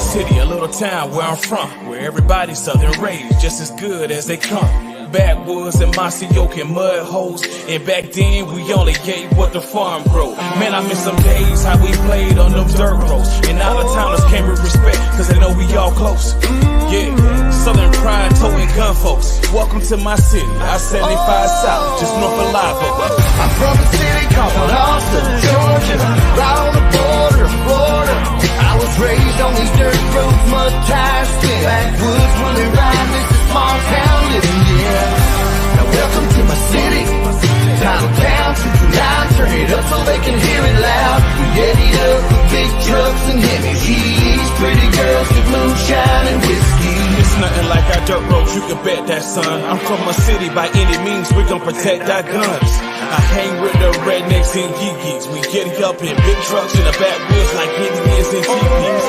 City, a little town where I'm from, where everybody's southern raised, just as good as they come. Backwoods and Mossy-Oak and mud holes. And back then, we only ate what the farm grow. Man, I miss some days how we played on them dirt roads. And out-of-towners came with respect, cause they know we all close. Yeah, Southern pride, toting gun folks. Welcome to my city, I-75 South, just north of Live Oak. I'm from a city called Austin, Georgia, right on the border of Florida. I was raised on these dirt roads, mud tires, backwoods when they ride. This is small town living, yeah. Now welcome to my city. Time down, 229, turn it up so they can hear it loud. We eddied up with big trucks and heavy G's, pretty girls with moonshine and whiskey. It's nothing like our dirt roads, you can bet that, son. I'm from a city, by any means, we gon' protect our guns. I hang with the rednecks and geekies. We get up in big trucks in the backwoods like Indians and teepees.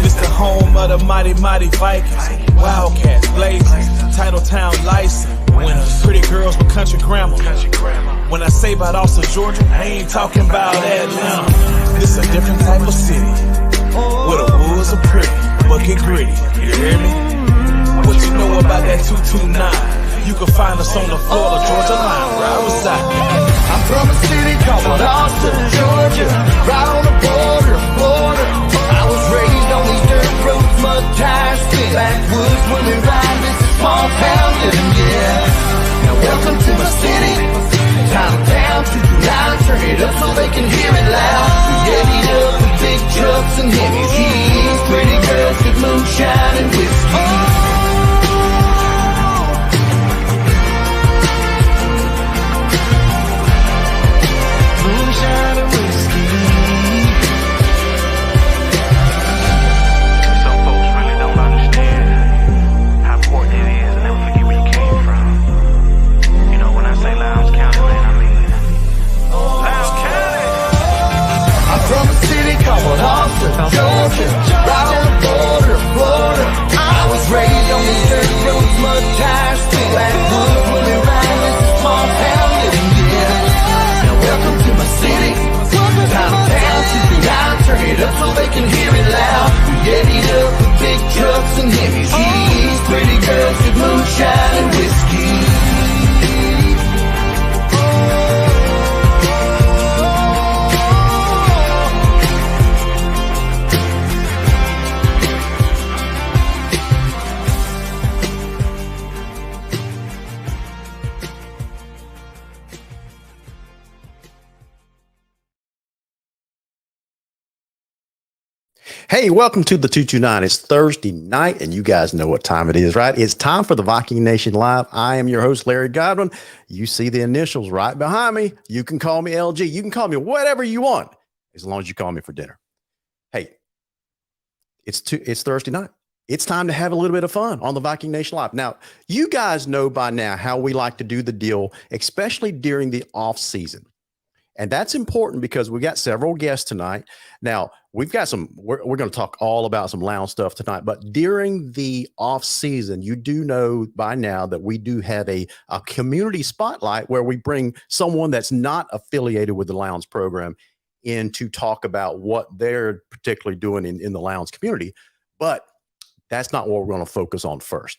This the home of the mighty, mighty Vikings. Wildcats, blazing, Title Town license. Winners, pretty girls with country grammar. When I say about Austin, Georgia, I ain't talking about Atlanta. This a different type of city, where the woods are pretty, but get gritty. You hear me? What you know about that 229? You can find us on the Florida, Georgia line, where I reside. I'm from a city called Austin, Georgia, right on the border of Florida. I was raised on these dirt roads, mud tires, backwoods when we ride. This is small town living, yeah. Now welcome to my city. Time down, 229, turn it up so they can hear it loud. We eddied up with big trucks and heavy G's, pretty girls with moonshine and whiskey. Georgia, right on the border of Florida. I was raised on these dirt roads, mud tires, backwoods when we ride. This is small town living, yeah. Now welcome to my city. Time down, 229, turn it up so they can hear it loud. We eddied up with big trucks and heavy G's, pretty girls with moonshine and whiskey. Hey, welcome to the 229. It's Thursday night, and you guys know what time it is, right? It's time for the Viking Nation Live. I am your host, Larry Godwin. You see the initials right behind me. You can call me LG. You can call me whatever you want, as long as you call me for dinner. Hey, it's Thursday night. It's time to have a little bit of fun on the Viking Nation Live. Now, you guys know by now how we like to do the deal, especially during the off season. And that's important because we got several guests tonight. Now, we've got we're going to talk all about some lounge stuff tonight, but during the off season, you do know by now that we do have a community spotlight where we bring someone that's not affiliated with the lounge program in to talk about what they're particularly doing in the lounge community. But that's not what we're going to focus on first.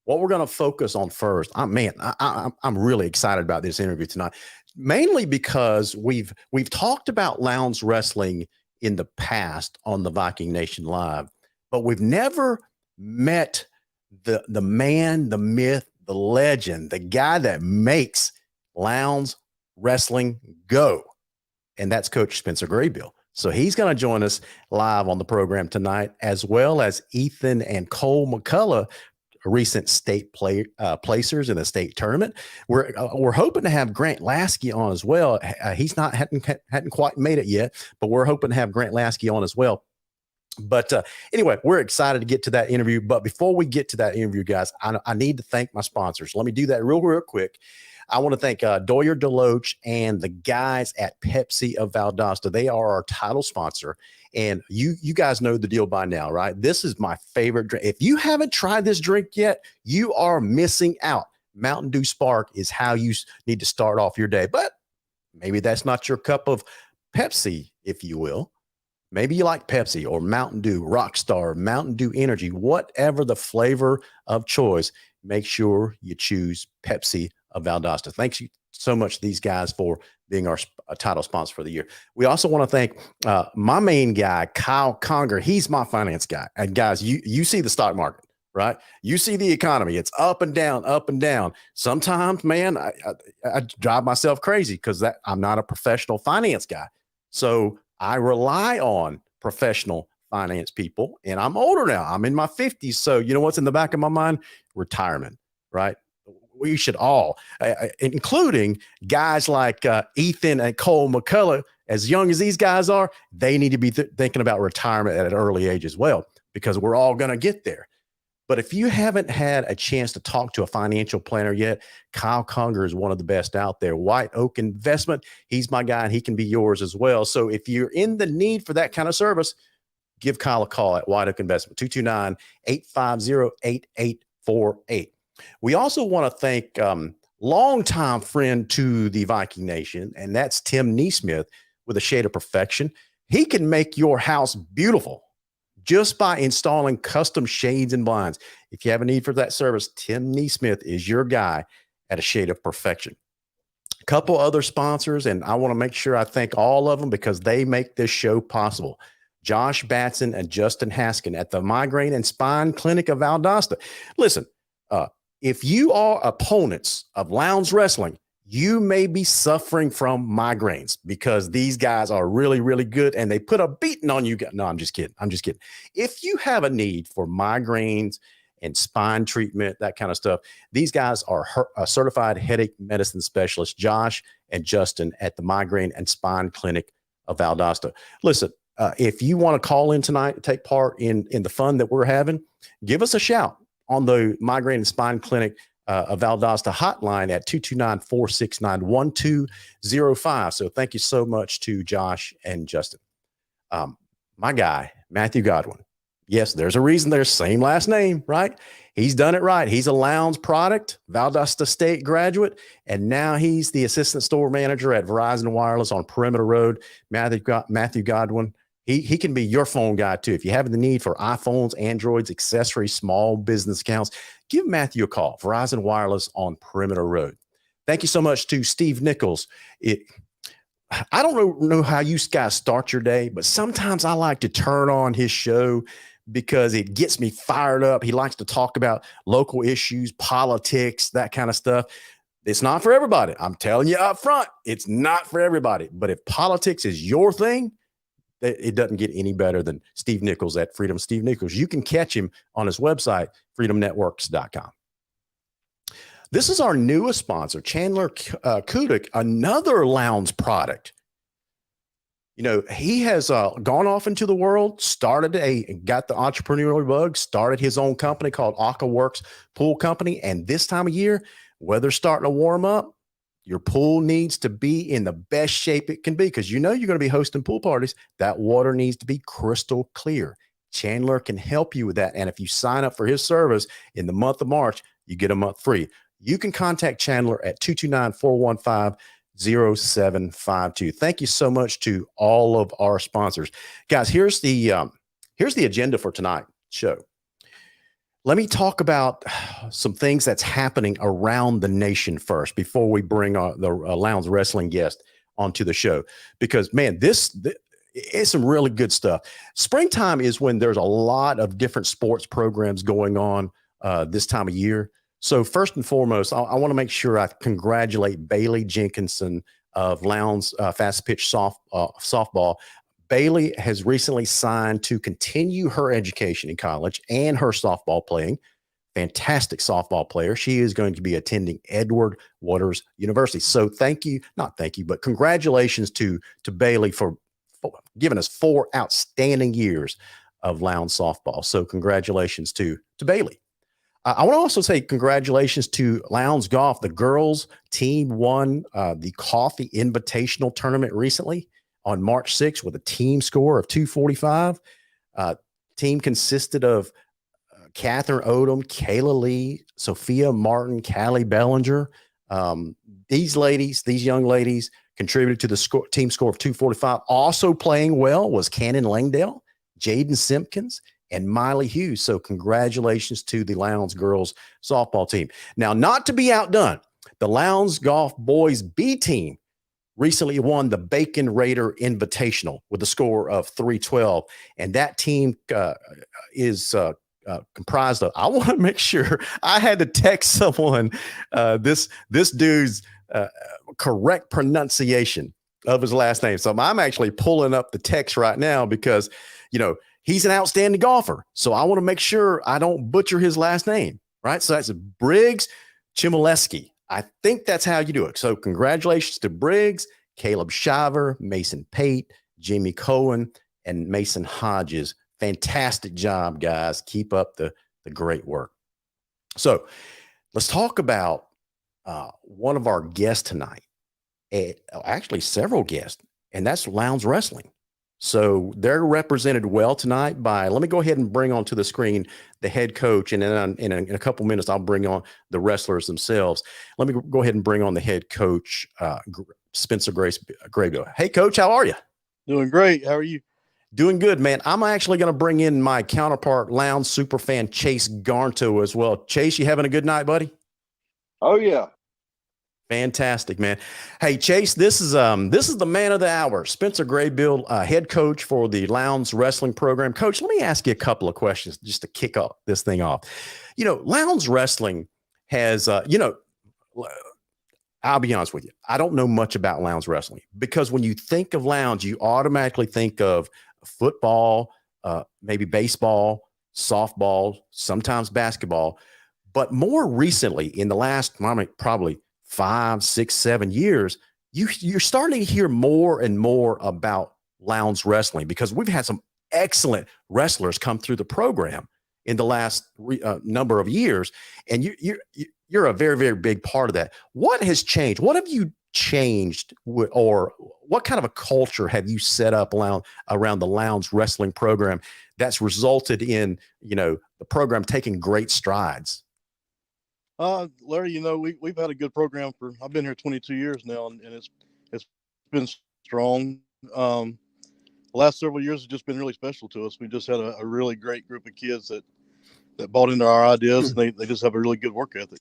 What we're going to focus on first, I'm really excited about this interview tonight, mainly because we've talked about lounge wrestling in the past on the Viking Nation Live, but we've never met the man, the myth, the legend, the guy that makes lounge wrestling go, and that's Coach Spencer Graybill. So he's going to join us live on the program tonight, as well as Ethan and Cole McCullough, recent state placers in the state tournament. We're hoping to have Grant Lasky on as well. He's hadn't quite made it yet, but we're hoping to have Grant Lasky on as well. But anyway, we're excited to get to that interview. But before we get to that interview, guys, I need to thank my sponsors. Let me do that real quick. I want to thank Doyer Deloach and the guys at Pepsi of Valdosta. They are our title sponsor. And you guys know the deal by now, right? This is my favorite drink. If you haven't tried this drink yet, you are missing out. Mountain Dew Spark is how you need to start off your day. But maybe that's not your cup of Pepsi, if you will. Maybe you like Pepsi or Mountain Dew, Rockstar, Mountain Dew Energy, whatever the flavor of choice. Make sure you choose Pepsi of Valdosta. Thanks you so much, these guys, for being our title sponsor for the year. We also want to thank my main guy, Kyle Conger. He's my finance guy. And guys, you see the stock market, right? You see the economy. It's up and down, up and down. Sometimes, man, I drive myself crazy because I'm not a professional finance guy. So I rely on professional finance people, and I'm older now. I'm in my 50s. So you know what's in the back of my mind? Retirement, right? We should all, including guys like Ethan and Cole McCullough, as young as these guys are, they need to be thinking about retirement at an early age as well, because we're all going to get there. But if you haven't had a chance to talk to a financial planner yet, Kyle Conger is one of the best out there. White Oak Investment, he's my guy, and he can be yours as well. So if you're in the need for that kind of service, give Kyle a call at White Oak Investment, 229-850-8848. We also want to thank longtime friend to the Viking Nation, and that's Tim Neesmith with A Shade of Perfection. He can make your house beautiful just by installing custom shades and blinds. If you have a need for that service, Tim Neesmith is your guy at A Shade of Perfection. A couple other sponsors, and I want to make sure I thank all of them because they make this show possible. Josh Batson and Justin Haskin at the Migraine and Spine Clinic of Valdosta. Listen, if you are opponents of Lounge Wrestling, you may be suffering from migraines because these guys are really, really good and they put a beating on you. No, I'm just kidding. I'm just kidding. If you have a need for migraines and spine treatment, that kind of stuff, these guys are certified headache medicine specialists, Josh and Justin at the Migraine and Spine Clinic of Valdosta. Listen, if you want to call in tonight and take part in the fun that we're having, give us a shout on the Migraine and Spine Clinic of Valdosta hotline at 229-469-1205. So thank you so much to Josh and Justin. My guy, Matthew Godwin. Yes, there's a reason they're same last name, right? He's done it right. He's a Lounge product, Valdosta State graduate, and now he's the assistant store manager at Verizon Wireless on Perimeter Road. Matthew Godwin. He can be your phone guy too. If you have the need for iPhones, Androids, accessories, small business accounts, give Matthew a call. Verizon Wireless on Perimeter Road. Thank you so much to Steve Nichols. I don't know how you guys start your day, but sometimes I like to turn on his show because it gets me fired up. He likes to talk about local issues, politics, that kind of stuff. It's not for everybody. I'm telling you up front, it's not for everybody. But if politics is your thing, it doesn't get any better than Steve Nichols at Freedom Steve Nichols. You can catch him on his website, freedomnetworks.com. This is our newest sponsor, Chandler Kudik, another Lounge product. You know, he has gone off into the world, got the entrepreneurial bug, started his own company called AquaWorks Pool Company. And this time of year, weather's starting to warm up. Your pool needs to be in the best shape it can be because you know you're going to be hosting pool parties. That water needs to be crystal clear. Chandler can help you with that. And if you sign up for his service in the month of March, you get a month free. You can contact Chandler at 229-415-0752. Thank you so much to all of our sponsors. Guys, here's the agenda for tonight's show. Let me talk about some things that's happening around the nation first before we bring the Lounge Wrestling guest onto the show. Because, man, this is some really good stuff. Springtime is when there's a lot of different sports programs going on this time of year. So first and foremost, I want to make sure I congratulate Bailey Jenkinson of Lounge Fast Pitch Softball. Bailey has recently signed to continue her education in college and her softball playing. Fantastic softball player. She is going to be attending Edward Waters University. So but congratulations to Bailey for giving us 4 outstanding years of Lounge softball. So congratulations to Bailey. I want to also say congratulations to Lounge Golf. The girls team won the Coffee Invitational Tournament recently on March 6th with a team score of 245. Team consisted of Catherine Odom, Kayla Lee, Sophia Martin, Callie Bellinger. These young ladies, contributed to the team score of 245. Also playing well was Cannon Langdale, Jaden Simpkins, and Miley Hughes. So congratulations to the Lowndes girls softball team. Now, not to be outdone, the Lowndes Golf boys B team recently won the Bacon Raider Invitational with a score of 312. And that team is comprised of, I want to make sure I had to text someone this dude's correct pronunciation of his last name. So I'm actually pulling up the text right now because, he's an outstanding golfer. So I want to make sure I don't butcher his last name, right? So that's Briggs Chmielewski. I think that's how you do it. So congratulations to Briggs, Caleb Shiver, Mason Pate, Jimmy Cohen, and Mason Hodges. Fantastic job, guys. Keep up the great work. So let's talk about one of our guests tonight. Actually, several guests, and that's Lowndes Wrestling. So they're represented well tonight by, let me go ahead and bring onto the screen the head coach, and then in a couple minutes, I'll bring on the wrestlers themselves. Let me go ahead and bring on the head coach, Spencer Graybill. Hey, Coach, how are you? Doing great. How are you? Doing good, man. I'm actually going to bring in my counterpart, Lowndes superfan Chase Garnto as well. Chase, you having a good night, buddy? Oh, yeah. Fantastic, man. Hey, Chase, this is the man of the hour, Spencer Graybill, head coach for the Lowndes wrestling program. Coach, let me ask you a couple of questions just to kick off this thing off. Lowndes wrestling has, I'll be honest with you, I don't know much about Lowndes wrestling because when you think of Lowndes, you automatically think of football, maybe baseball, softball, sometimes basketball. But more recently, in the last probably 5, 6, 7 years, you're starting to hear more and more about Lowndes wrestling because we've had some excellent wrestlers come through the program in the last number of years, and you're a very, very big part of that. What has changed? What have you changed, or what kind of a culture have you set up around the Lowndes wrestling program that's resulted in the program taking great strides? Larry, we've had a good program I've been here 22 years now, and it's been strong. The last several years have just been really special to us. We just had a really great group of kids that bought into our ideas. And they just have a really good work ethic.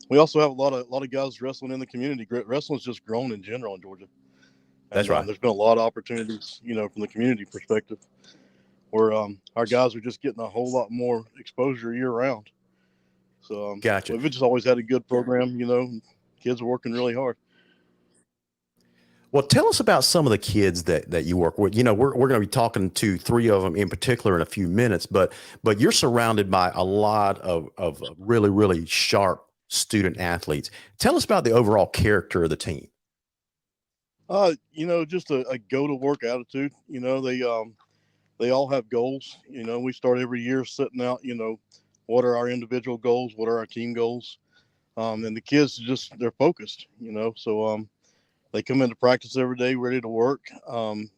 We also have a lot of guys wrestling in the community. Wrestling's just grown in general in Georgia. That's right. There's been a lot of opportunities, from the community perspective, where our guys are just getting a whole lot more exposure year round. So gotcha. We've just always had a good program, kids are working really hard. Well, tell us about some of the kids that you work with. We're going to be talking to 3 of them in particular in a few minutes, but you're surrounded by a lot of really, really sharp student athletes. Tell us about the overall character of the team. Just a go to work attitude. They all have goals. We start every year setting out, what are our individual goals? What are our team goals? And the kids they're focused, so they come into practice every day ready to work. The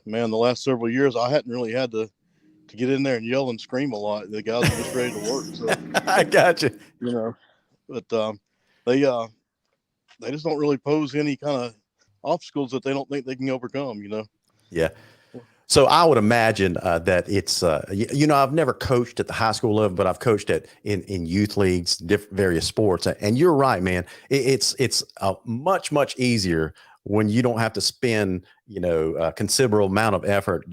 last several years, I hadn't really had to get in there and yell and scream a lot. The guys are just ready to work. So I got you. But they just don't really pose any kind of obstacles that they don't think they can overcome, Yeah. So I would imagine that it's, I've never coached at the high school level, but I've coached in youth leagues, various sports. And you're right, man. It's much, much easier when you don't have to spend, a considerable amount of effort,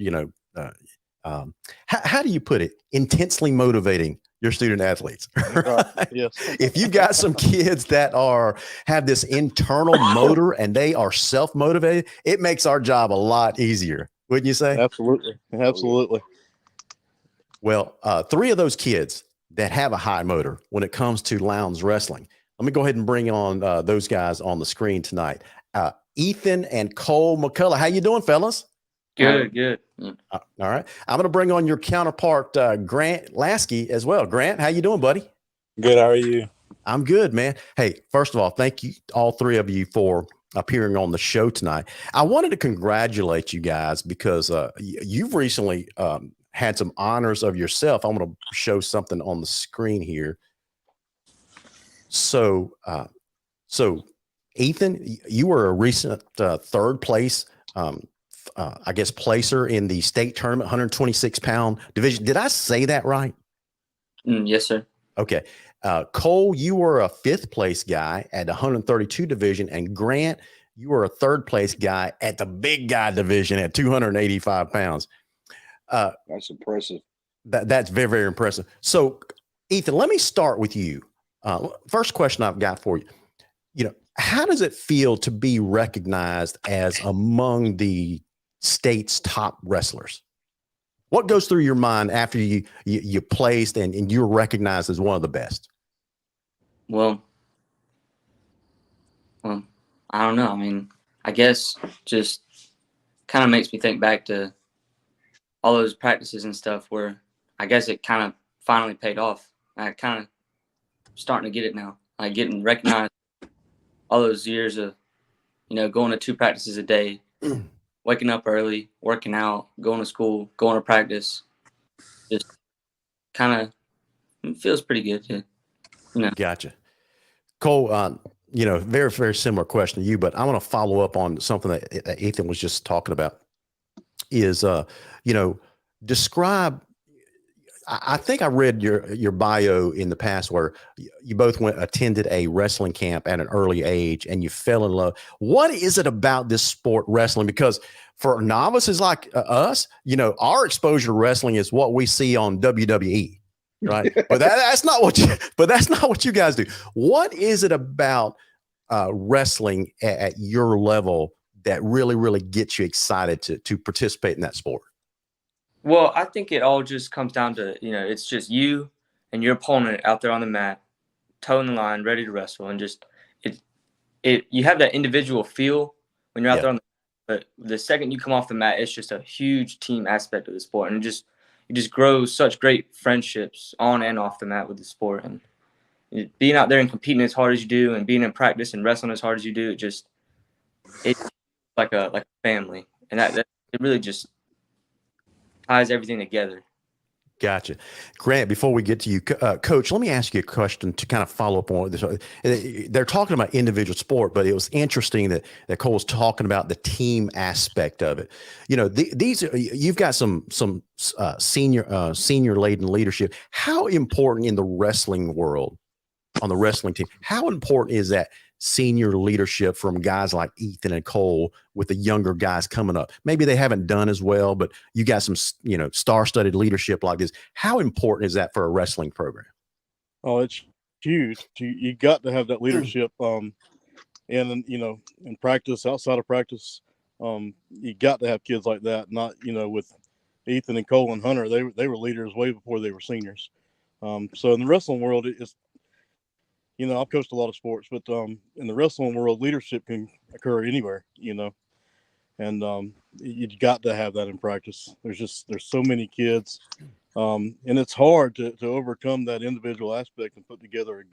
how do you put it? Intensely motivating your student athletes. Right? Yes. If you've got some kids that have this internal motor and they are self-motivated, it makes our job a lot easier. Wouldn't you say? Absolutely. Well, 3 of those kids that have a high motor when it comes to Lowndes wrestling. Let me go ahead and bring on those guys on the screen tonight. Ethan and Cole McCullough. How you doing, fellas? Good. All right. I'm going to bring on your counterpart, Grant Lasky, as well. Grant, how you doing, buddy? Good. How are you? I'm good, man. Hey, first of all, thank you, all 3 of you, for appearing on the show tonight. I wanted to congratulate you guys because you've recently had some honors of yourself. I'm going to show something on the screen here. So Ethan, you were a recent third place, I guess, placer in the state tournament, 126 pound division. Did I say that right? Yes, sir. Okay. Cole, you were a fifth place guy at the 132 division, and Grant, you were a third place guy at the big guy division at 285 pounds. That's impressive. That's very, very impressive. So, Ethan, let me start with you. First question I've got for you. How does it feel to be recognized as among the state's top wrestlers? What goes through your mind after you placed and you're recognized as one of the best? Well, I don't know. I mean, I guess just kind of makes me think back to all those practices and stuff where I guess it kind of finally paid off. I kind of starting to get it now, like getting recognized all those years of, going to 2 practices a day, waking up early, working out, going to school, going to practice. Just kind of feels pretty good. Gotcha. Cole, very, very similar question to you, but I want to follow up on something that Ethan was just talking about is, describe, I think I read your bio in the past where you both attended a wrestling camp at an early age and you fell in love. What is it about this sport, wrestling? Because for novices like us, our exposure to wrestling is what we see on WWE, right? But that's not what you guys do. What is it about wrestling at your level that really, really gets you excited to participate in that sport? Well, I think it all just comes down to, it's just you and your opponent out there on the mat, toeing the line, ready to wrestle. And just you have that individual feel when you're out there on the mat. But the second you come off the mat, it's just a huge team aspect of the sport. And you just grow such great friendships on and off the mat with the sport. And being out there and competing as hard as you do and being in practice and wrestling as hard as you do, it's like a family. And that it really just ties everything together. Gotcha. Grant, before we get to you, Coach, let me ask you a question to kind of follow up on this. They're talking about individual sport, but it was interesting that Cole was talking about the team aspect of it. You've got some senior laden leadership. How important in the wrestling world, on the wrestling team, how important is that senior leadership from guys like Ethan and Cole with the younger guys coming up? Maybe they haven't done as well, but you got some, star-studded leadership like this. How important is that for a wrestling program? Oh, it's huge. You got to have that leadership. And in practice, outside of practice, you got to have kids like that. Not, with Ethan and Cole and Hunter, they were leaders way before they were seniors. So in the wrestling world, it's, I've coached a lot of sports, but in the wrestling world, leadership can occur anywhere, and you got to have that in practice. There's so many kids, and it's hard to overcome that individual aspect and put together a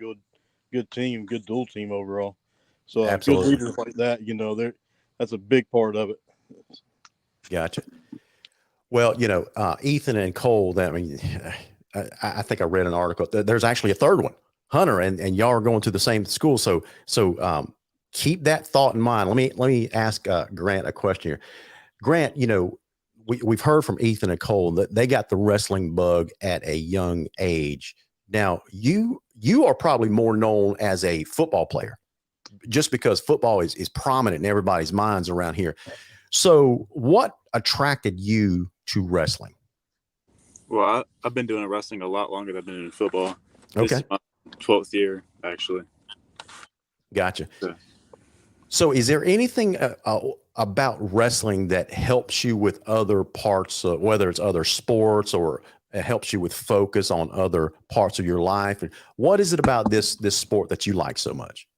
good team, good dual team overall. So good leaders like that, that's a big part of it. Gotcha. Well, Ethan and Cole, I think I read an article. There's actually a third one, Hunter, and y'all are going to the same school. So keep that thought in mind. Let me ask Grant a question here. Grant, we've heard from Ethan and Cole that they got the wrestling bug at a young age. Now you are probably more known as a football player, just because football is prominent in everybody's minds around here. So what attracted you to wrestling? Well, I've been doing wrestling a lot longer than I've been doing football. Okay. This is my 12th year, actually. Gotcha. So is there anything about wrestling that helps you with other parts, whether it's other sports or it helps you with focus on other parts of your life? And what is it about this sport that you like so much?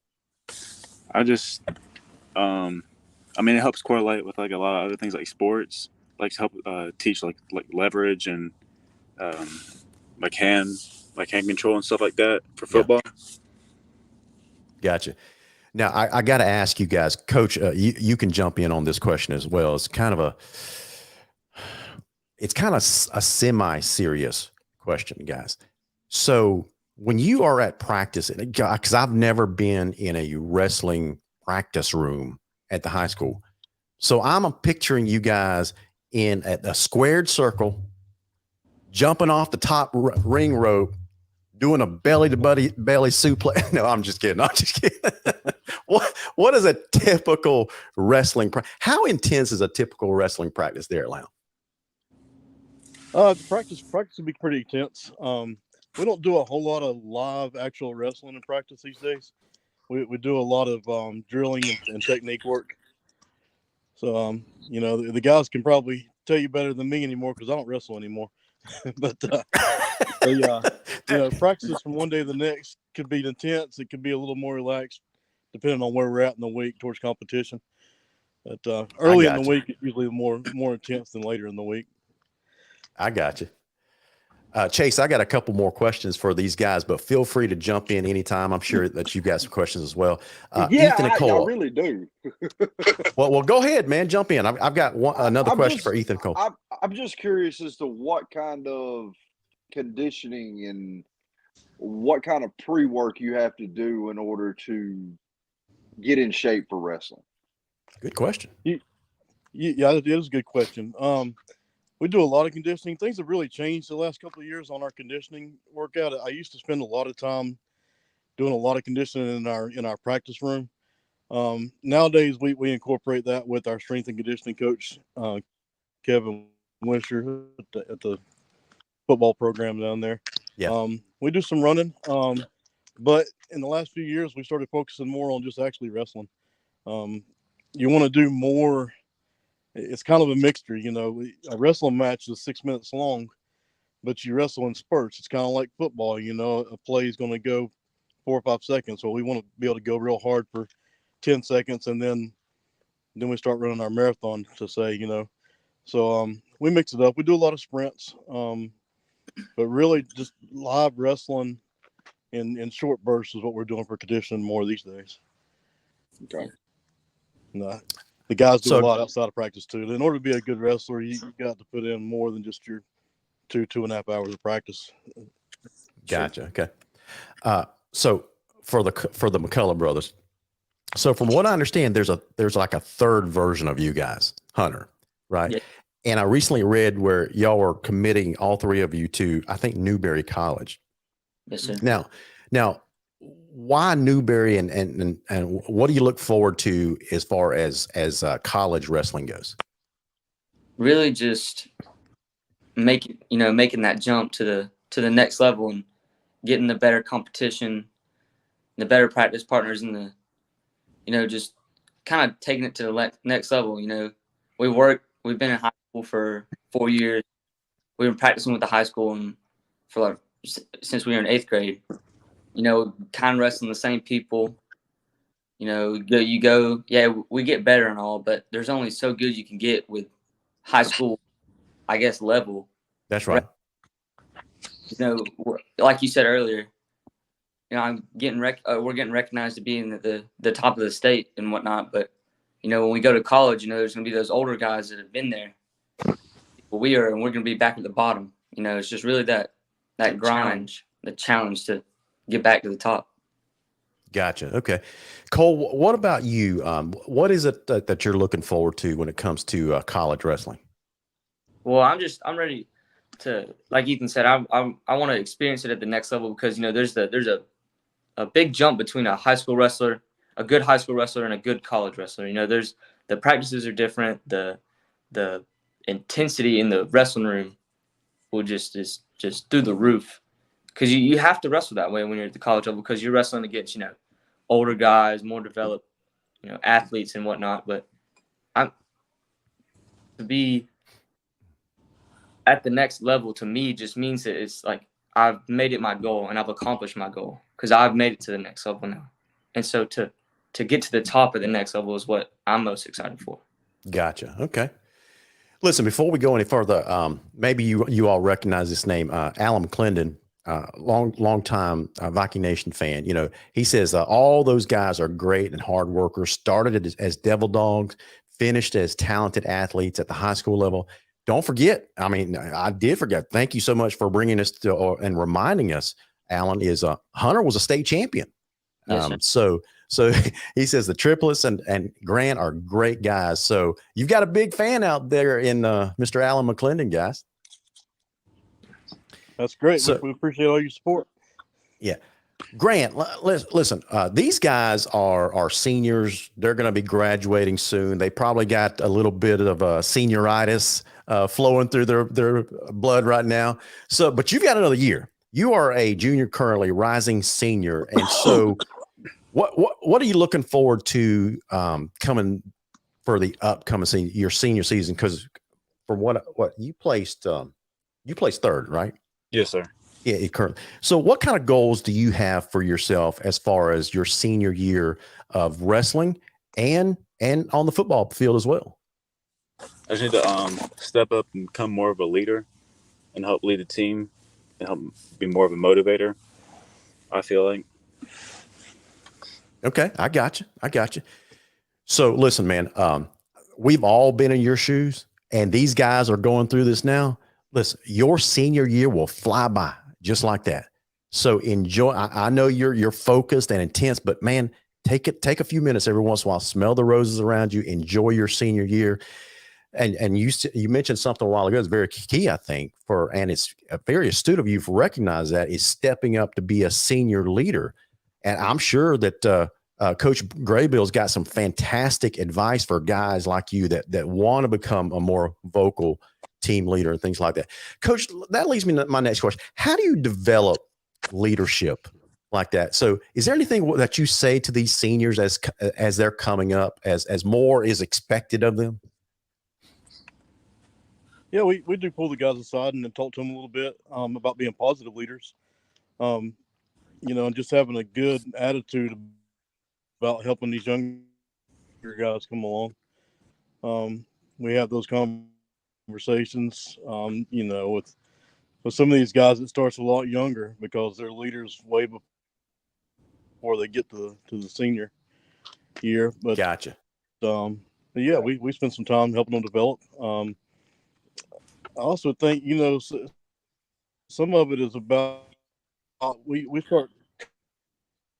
I just, it helps correlate with like a lot of other things like sports, like to help teach like leverage and like hand control and stuff like that for football. Yeah. Gotcha. Now I got to ask you guys, Coach, you can jump in on this question as well. It's kind of a semi-serious question, guys. So when you are at practice, because I've never been in a wrestling practice room at the high school. So I'm picturing you guys in a squared circle, jumping off the top ring rope, doing a belly to belly suplex. No, I'm just kidding. I'm just kidding. What is a typical wrestling how intense is a typical wrestling practice there at Lounge? Practice would be pretty intense. We don't do a whole lot of live actual wrestling in practice these days. We do a lot of drilling and technique work. So you know, the guys can probably tell you better than me anymore because I don't wrestle anymore. But you know, practices from one day to the next could be intense. It could be a little more relaxed, depending on where we're at in the week towards competition. But early in the week, it's usually more intense than later in the week. I got you. Chase, I got a couple more questions for these guys, but feel free to jump in anytime. I'm sure that you've got some questions as well. Ethan and Cole. I really do. well, go ahead, man. Jump in. I've got another question for Ethan and Cole. I'm just curious as to what kind of conditioning and what kind of pre-work you have to do in order to get in shape for wrestling. Good question. Yeah, it is a good question. We do a lot of conditioning. Things have really changed the last couple of years on our conditioning workout. I used to spend a lot of time doing a lot of conditioning in our practice room. Nowadays, we incorporate that with our strength and conditioning coach, Kevin Wisher, at the football program down there. Yeah. We do some running, but in the last few years, we started focusing more on just actually wrestling. You want to do more. It's kind of a mixture, you know. A wrestling match is 6 minutes long, but you wrestle in spurts. It's kind of like football, you know. A play is going to go 4 or 5 seconds, so we want to be able to go real hard for 10 seconds, and then we start running our marathon, to say, you know. So we mix it up. We do a lot of sprints, but really just live wrestling in short bursts is what we're doing for conditioning more these days. Okay. No. The guys do a lot outside of practice too. In order to be a good wrestler, you got to put in more than just your 2.5 hours of practice. Gotcha. Okay. So for the McCullough brothers, so from what I understand, there's like a third version of you guys, Hunter, right? Yeah. And I recently read where y'all were committing all three of you to, I think, Newberry College. Yes, sir. Now, why Newberry, and what do you look forward to as far as college wrestling goes? Really, just making that jump to the next level and getting the better competition, the better practice partners, and just kind of taking it to the next level. You know, we've been in high school for 4 years. We've been practicing with the high school and since we were in 8th grade. You know, kind of wrestling the same people. You know, we get better and all, but there's only so good you can get with high school, I guess, level. That's right. You know, like you said earlier, you know, we're getting recognized to be in the top of the state and whatnot. But, you know, when we go to college, you know, there's going to be those older guys that have been there. But we're going to be back at the bottom. You know, it's just really that grind, the challenge to get back to the top. Gotcha. Okay. Cole, what about you? What is it that you're looking forward to when it comes to college wrestling? Well, I'm ready to, like Ethan said, I want to experience it at the next level because, you know, there's a big jump between a high school wrestler, a good high school wrestler, and a good college wrestler. You know, the practices are different. The intensity in the wrestling room will just through the roof. Because you have to wrestle that way when you're at the college level because you're wrestling against, you know, older guys, more developed, you know, athletes and whatnot. But to be at the next level to me just means that it's like I've made it my goal and I've accomplished my goal because I've made it to the next level now. And so to get to the top of the next level is what I'm most excited for. Gotcha. Okay. Listen, before we go any further, maybe you all recognize this name, Alan McClendon. Long time Viking Nation fan. You know, he says all those guys are great and hard workers, started as devil dogs, finished as talented athletes at the high school level. Don't forget, I mean, I did forget. Thank you so much for bringing us to and reminding us, Alan, is Hunter was a state champion Yes, sir. So he says the triplets and Grant are great guys. So you've got a big fan out there in Mr. Alan McClendon, guys. That's great. So We appreciate all your support. yeah. Grant, listen. These guys are seniors. They're going to be graduating soon. They probably got a little bit of senioritis flowing through their blood right now. So, but you've got another year. You are a junior currently, rising senior, and so what are you looking forward to coming for the upcoming season, your senior season? Because from what you placed third, right? Yes, sir. Yeah, currently. So what kind of goals do you have for yourself as far as your senior year of wrestling and on the football field as well? I just need to step up and become more of a leader and help lead the team and help be more of a motivator, I feel like. Okay, I got you. So listen, man, we've all been in your shoes, and these guys are going through this now. Listen, your senior year will fly by just like that. So enjoy. I know you're focused and intense, but man, take a few minutes every once in a while, smell the roses around you, enjoy your senior year. And you mentioned something a while ago. It's very key, I think, and it's very astute of you for recognize that is stepping up to be a senior leader. And I'm sure that Coach Graybill's got some fantastic advice for guys like you that want to become a more vocal team leader and things like that. Coach, that leads me to my next question. How do you develop leadership like that? So is there anything that you say to these seniors as they're coming up, as more is expected of them? Yeah, we do pull the guys aside and then talk to them a little bit about being positive leaders, and just having a good attitude about helping these younger guys come along. We have those conversations, with some of these guys. It starts a lot younger because they're leaders way before they get to the senior year. But Gotcha. yeah, we spend some time helping them develop. I also think some of it is about we start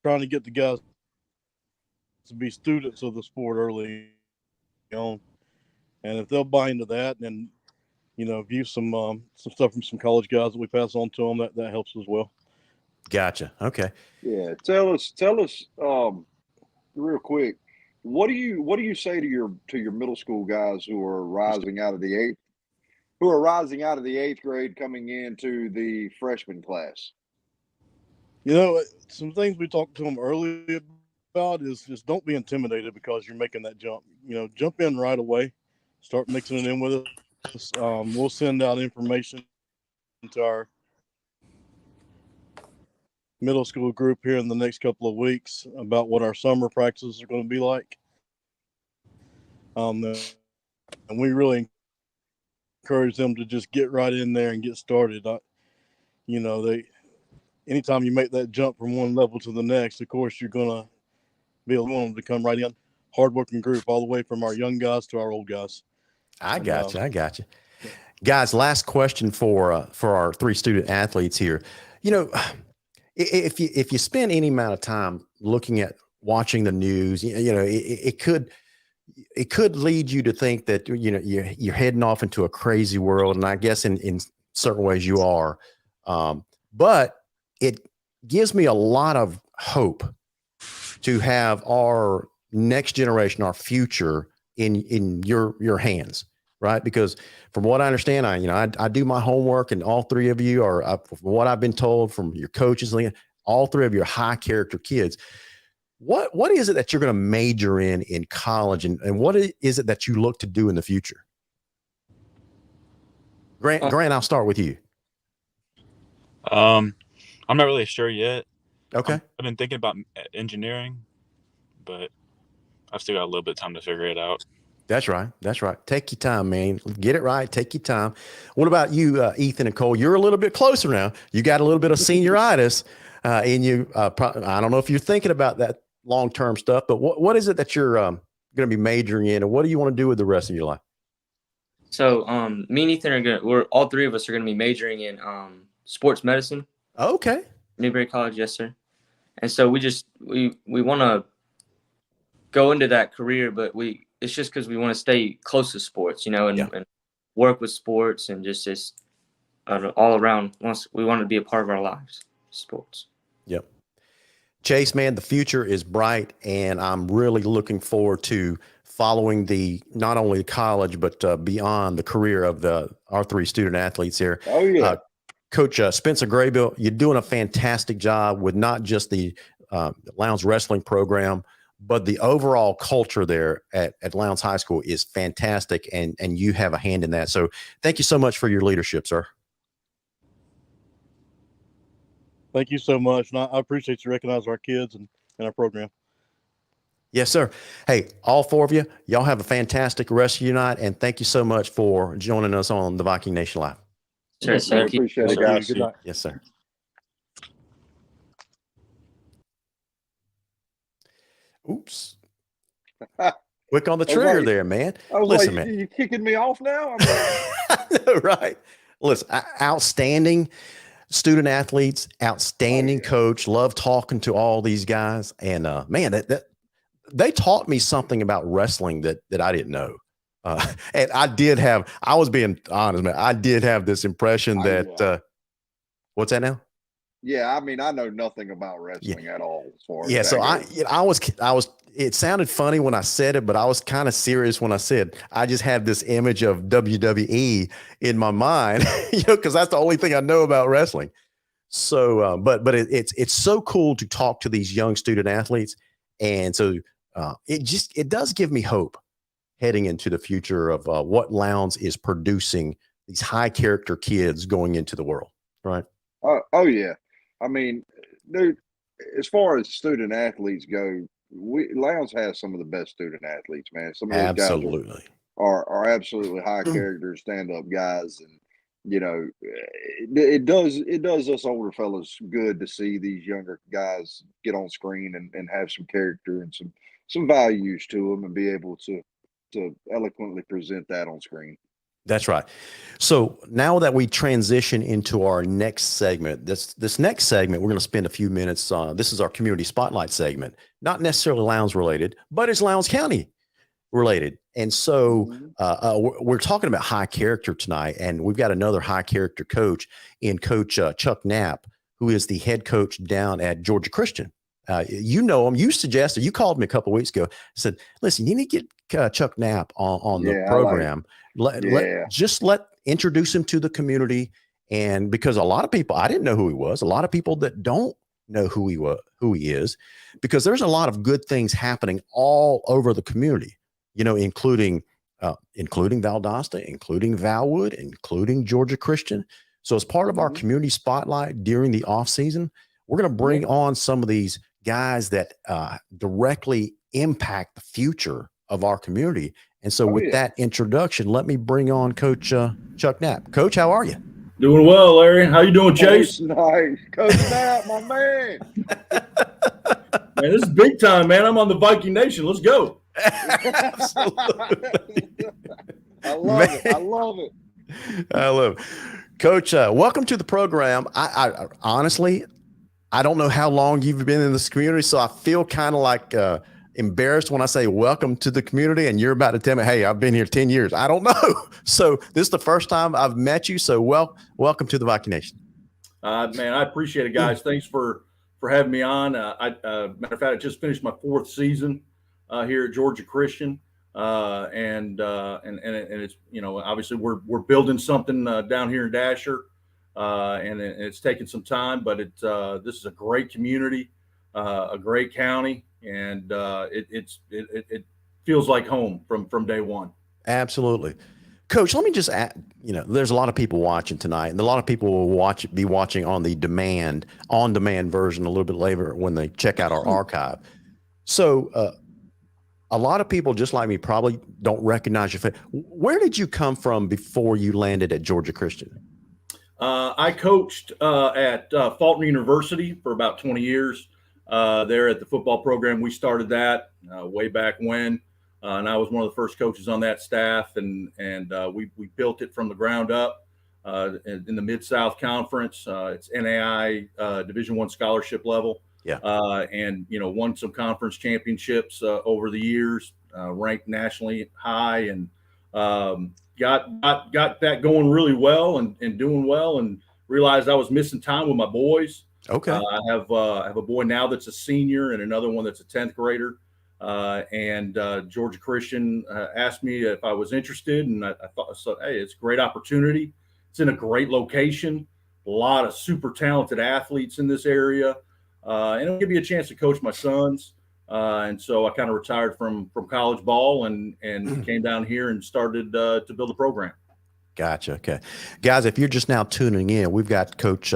trying to get the guys to be students of the sport early on, and if they'll buy into that, then view some stuff from some college guys that we pass on to them, that helps as well. Gotcha. Okay. Yeah, tell us, real quick, what do you say to your middle school guys who are rising out of the eighth grade coming into the freshman class? Some things we talked to them early about is just don't be intimidated because you're making that jump. Jump in right away, start mixing it in with us. We'll send out information to our middle school group here in the next couple of weeks about what our summer practices are going to be like. And we really encourage them to just get right in there and get started. Anytime you make that jump from one level to the next, of course, you're going to be able to come right in. Hardworking group all the way from our young guys to our old guys. I got you. Guys, last question for our three student athletes here. If you spend any amount of time looking at watching the news, it could lead you to think that you're heading off into a crazy world, and I guess in certain ways you are. But it gives me a lot of hope to have our next generation, our future in your hands, right? Because from what I understand, I do my homework, and all three of you are, from what I've been told from your coaches, all three of you are high character kids. What is it that you're going to major in college, and what is it that you look to do in the future? Grant, I'll start with you. I'm not really sure yet. Okay. I've been thinking about engineering, but I've still got a little bit of time to figure it out. That's right. Take your time, man. Get it right. Take your time. What about you, Ethan and Cole? You're a little bit closer now. You got a little bit of senioritis in you. I don't know if you're thinking about that long-term stuff, but what is it that you're going to be majoring in, and what do you want to do with the rest of your life? So me and Ethan all three of us are going to be majoring in sports medicine. Okay. Newberry College, yes, sir. And so we want to go into that career, but it's just because we want to stay close to sports, and work with sports and just all around. We want to be a part of our lives, sports. Yep. Chase, man, the future is bright, and I'm really looking forward to following not only college, but beyond the career of our three student athletes here. Oh, yeah. Coach Spencer Graybill, you're doing a fantastic job with not just the Lowndes wrestling program, but the overall culture there at Lowndes High School is fantastic, and you have a hand in that. So thank you so much for your leadership, sir. Thank you so much. And I appreciate you recognizing our kids and our program. Yes, sir. Hey, all four of you, y'all have a fantastic rest of your night, and thank you so much for joining us on the Viking Nation Live. Sure, Yes, sir. Appreciate it, guys. Good night. Yes, sir. Oops. Quick on the trigger there, man. I was Listen, like, man. you kicking me off now? I know, right? Listen, outstanding student athletes, outstanding coach. Love talking to all these guys. And man, that they taught me something about wrestling that I didn't know. And I was being honest, man. I did have this impression that, what's that now? Yeah, I mean, I know nothing about wrestling at all. So I was, it sounded funny when I said it, but I was kind of serious when I said, I just had this image of WWE in my mind, because that's the only thing I know about wrestling. So, but it's so cool to talk to these young student athletes. And so it does give me hope heading into the future of what Lowndes is producing, these high character kids going into the world. Right. Oh yeah. I mean, dude, as far as student athletes go, Lowndes has some of the best student athletes, man. Some of these guys are absolutely high character stand-up guys, and it does us older fellas good to see these younger guys get on screen and have some character and some values to them, and be able to eloquently present that on screen. That's right. So now that we transition into our next segment, this next segment, we're going to spend a few minutes on. This is our community spotlight segment, not necessarily Lowndes related, but it's Lowndes County related. And so we're talking about high character tonight, and we've got another high character coach in Coach Chuck Knapp, who is the head coach down at Georgia Christian. You know him. You suggested, you called me a couple of weeks ago, said, listen, you need to get Chuck Knapp on the program. Introduce him to the community. And because a lot of people, I didn't know who he was, a lot of people that don't know who he is, because there's a lot of good things happening all over the community, including Valdosta, including Valwood, including Georgia Christian. So as part of our community spotlight during the off season, we're going to bring on some of these guys that directly impact the future of our community. And so with that introduction, let me bring on Coach Chuck Knapp. Coach, how are you? Doing well, Larry. How you doing, Chase? Nice. Coach Knapp, my man. Man, this is big time, man. I'm on the Viking Nation. Let's go. Absolutely. I love it. I love it. Coach, welcome to the program. I honestly, I don't know how long you've been in this community, so I feel kind of like embarrassed when I say welcome to the community, and you're about to tell me, hey, I've been here 10 years. I don't know. So this is the first time I've met you. So welcome to the Viking Nation. Man, I appreciate it, guys. Thanks for having me on. Matter of fact, I just finished my 4th season here at Georgia Christian. And it's, obviously we're building something down here in Dasher. And it's taken some time, but this is a great community, a great county, and it feels like home from day one. Absolutely. Coach, let me just add, there's a lot of people watching tonight, and a lot of people will be watching on the on-demand version a little bit later when they check out our archive. So a lot of people, just like me, probably don't recognize your face. Where did you come from before you landed at Georgia Christian? I coached at Fulton University for about 20 years there at the football program. We started that way back when, and I was one of the first coaches on that staff, and we built it from the ground up in the Mid-South Conference. It's NAI Division I scholarship level. Yeah. And won some conference championships over the years, ranked nationally high, and got that going really well and doing well, and realized I was missing time with my boys. Okay. I have a boy now that's a senior and another one that's a 10th grader. And Georgia Christian asked me if I was interested, and I thought, so, hey, it's a great opportunity. It's in a great location, a lot of super talented athletes in this area, and it'll give me a chance to coach my sons. And so I kind of retired from college ball and came down here and started to build a program. Gotcha. Okay. Guys, if you're just now tuning in, we've got Coach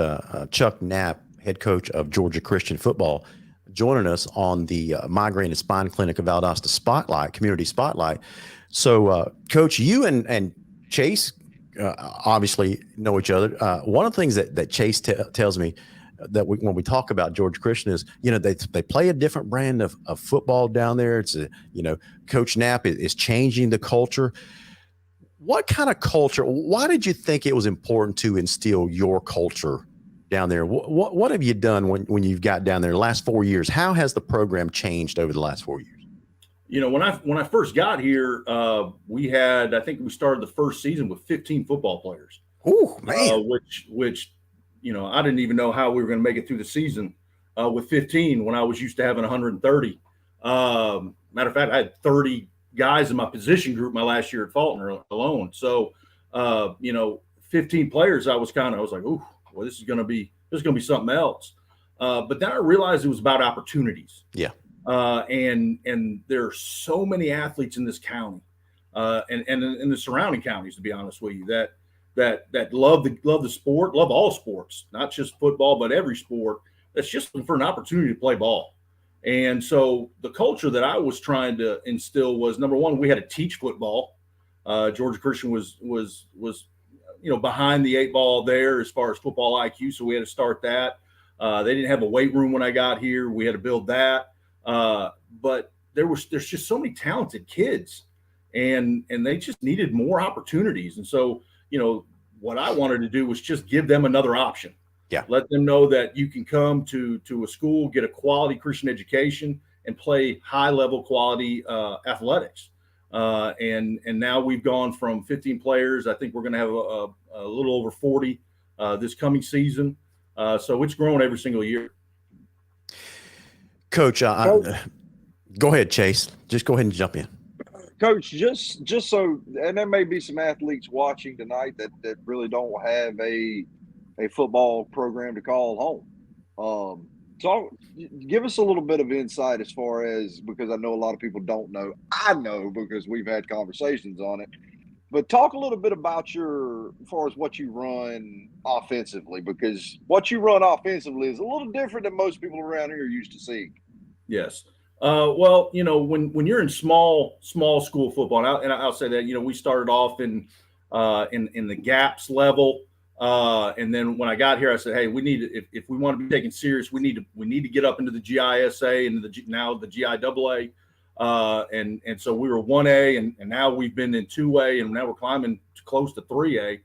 Chuck Knapp, head coach of Georgia Christian football, joining us on the Migraine and Spine Clinic of Valdosta Spotlight, Community Spotlight. So, Coach, you and Chase obviously know each other. One of the things that Chase tells me that when we talk about Georgia Christian is, they play a different brand of football down there. It's Coach Knapp is changing the culture. What kind of culture? Why did you think it was important to instill your culture down there? What have you done when you've got down there the last 4 years? How has the program changed over the last 4 years? When I first got here, I think we started the first season with 15 football players. Oh man, which I didn't even know how we were going to make it through the season with 15 when I was used to having 130. Matter of fact, I had 30 guys in my position group my last year at Faulkner alone. So, 15 players, I was like, ooh, well, this is going to be something else. But then I realized it was about opportunities. Yeah. And there are so many athletes in this county, and in the surrounding counties, to be honest with you, that love the sport, love all sports, not just football, but every sport. That's just looking for an opportunity to play ball. And so the culture that I was trying to instill was, number one, we had to teach football. Georgia Christian was behind the 8 ball there as far as football IQ, so we had to start that. They didn't have a weight room when I got here. We had to build that. But there's just so many talented kids, and they just needed more opportunities. And so, what I wanted to do was just give them another option. Yeah. Let them know that you can come to a school, get a quality Christian education, and play high level quality athletics. And now we've gone from 15 players. I think we're going to have a little over 40 this coming season. So it's grown every single year. Coach, go ahead, Chase. Just go ahead and jump in. Coach, just so, and there may be some athletes watching tonight that really don't have a football program to call home. So give us a little bit of insight as far as, because I know a lot of people don't know. I know because we've had conversations on it. But talk a little bit about as far as what you run offensively, because what you run offensively is a little different than most people around here are used to seeing. Yes. Well, when you're in small school football, and I'll say that, we started off in the GAPS level. And then when I got here, I said, hey, we need to, if we want to be taken serious, we need to get up into the GISA and now the GIAA. And so we were 1A and now we've been in 2A and now we're climbing close to 3A.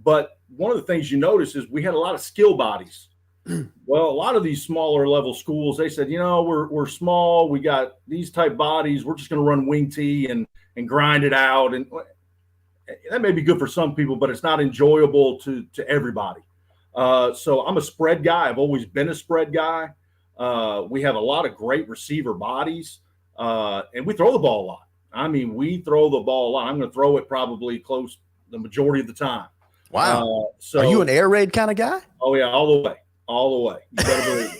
But one of the things you notice is we had a lot of skill bodies. Well, a lot of these smaller level schools, they said, we're small. We got these type bodies. We're just going to run wing tee and grind it out. And that may be good for some people, but it's not enjoyable to everybody. So I'm a spread guy. I've always been a spread guy. We have a lot of great receiver bodies, and we throw the ball a lot. I mean, we throw the ball a lot. I'm going to throw it probably close the majority of the time. Wow. So are you an air raid kind of guy? Oh, yeah, all the way. You better believe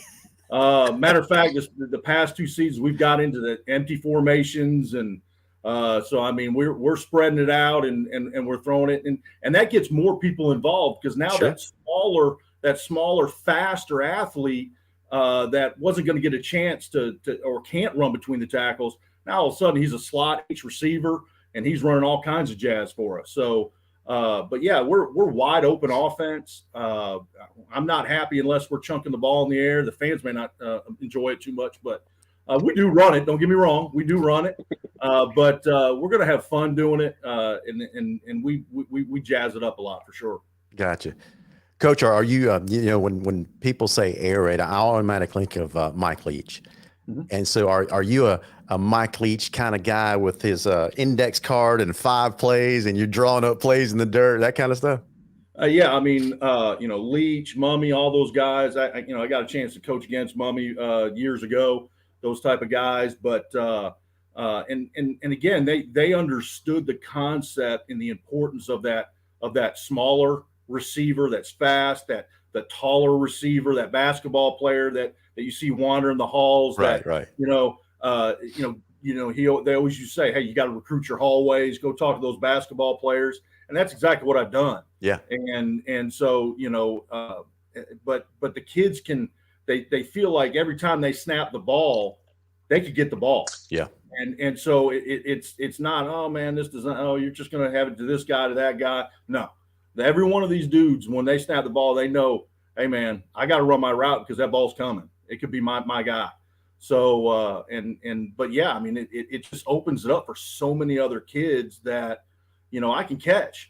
it. Matter of fact, the past 2 seasons, we've got into the empty formations. And so, I mean, we're spreading it out and we're throwing it. And that gets more people involved because now Sure. that smaller, faster athlete that wasn't going to get a chance to or can't run between the tackles. Now, all of a sudden, he's a slot H receiver and he's running all kinds of jazz for us. So, but yeah, we're wide open offense. I'm not happy unless we're chunking the ball in the air. The fans may not enjoy it too much, but we do run it. Don't get me wrong, we do run it. But we're gonna have fun doing it, and we jazz it up a lot for sure. Gotcha, Coach, are you, when people say air raid, I automatically think of Mike Leach. Mm-hmm. And so are you a Mike Leach kind of guy with his index card and 5 plays and you're drawing up plays in the dirt, that kind of stuff? Yeah, I mean, Leach, Mummy, all those guys. I got a chance to coach against Mummy years ago. Those type of guys, but and again, they understood the concept and the importance of that smaller receiver that's fast, that the taller receiver, that basketball player that you see wandering the halls. Right. They always used to say, hey, you got to recruit your hallways, go talk to those basketball players, and that's exactly what I've done. Yeah. And so, but the kids they feel like every time they snap the ball, they could get the ball. Yeah. And so it's not, oh man, this doesn't, oh, you're just going to have it to this guy, to that guy. No, every one of these dudes, when they snap the ball, they know, hey man, I got to run my route because that ball's coming. It could be my guy. So, but yeah, I mean, it just opens it up for so many other kids that, I can catch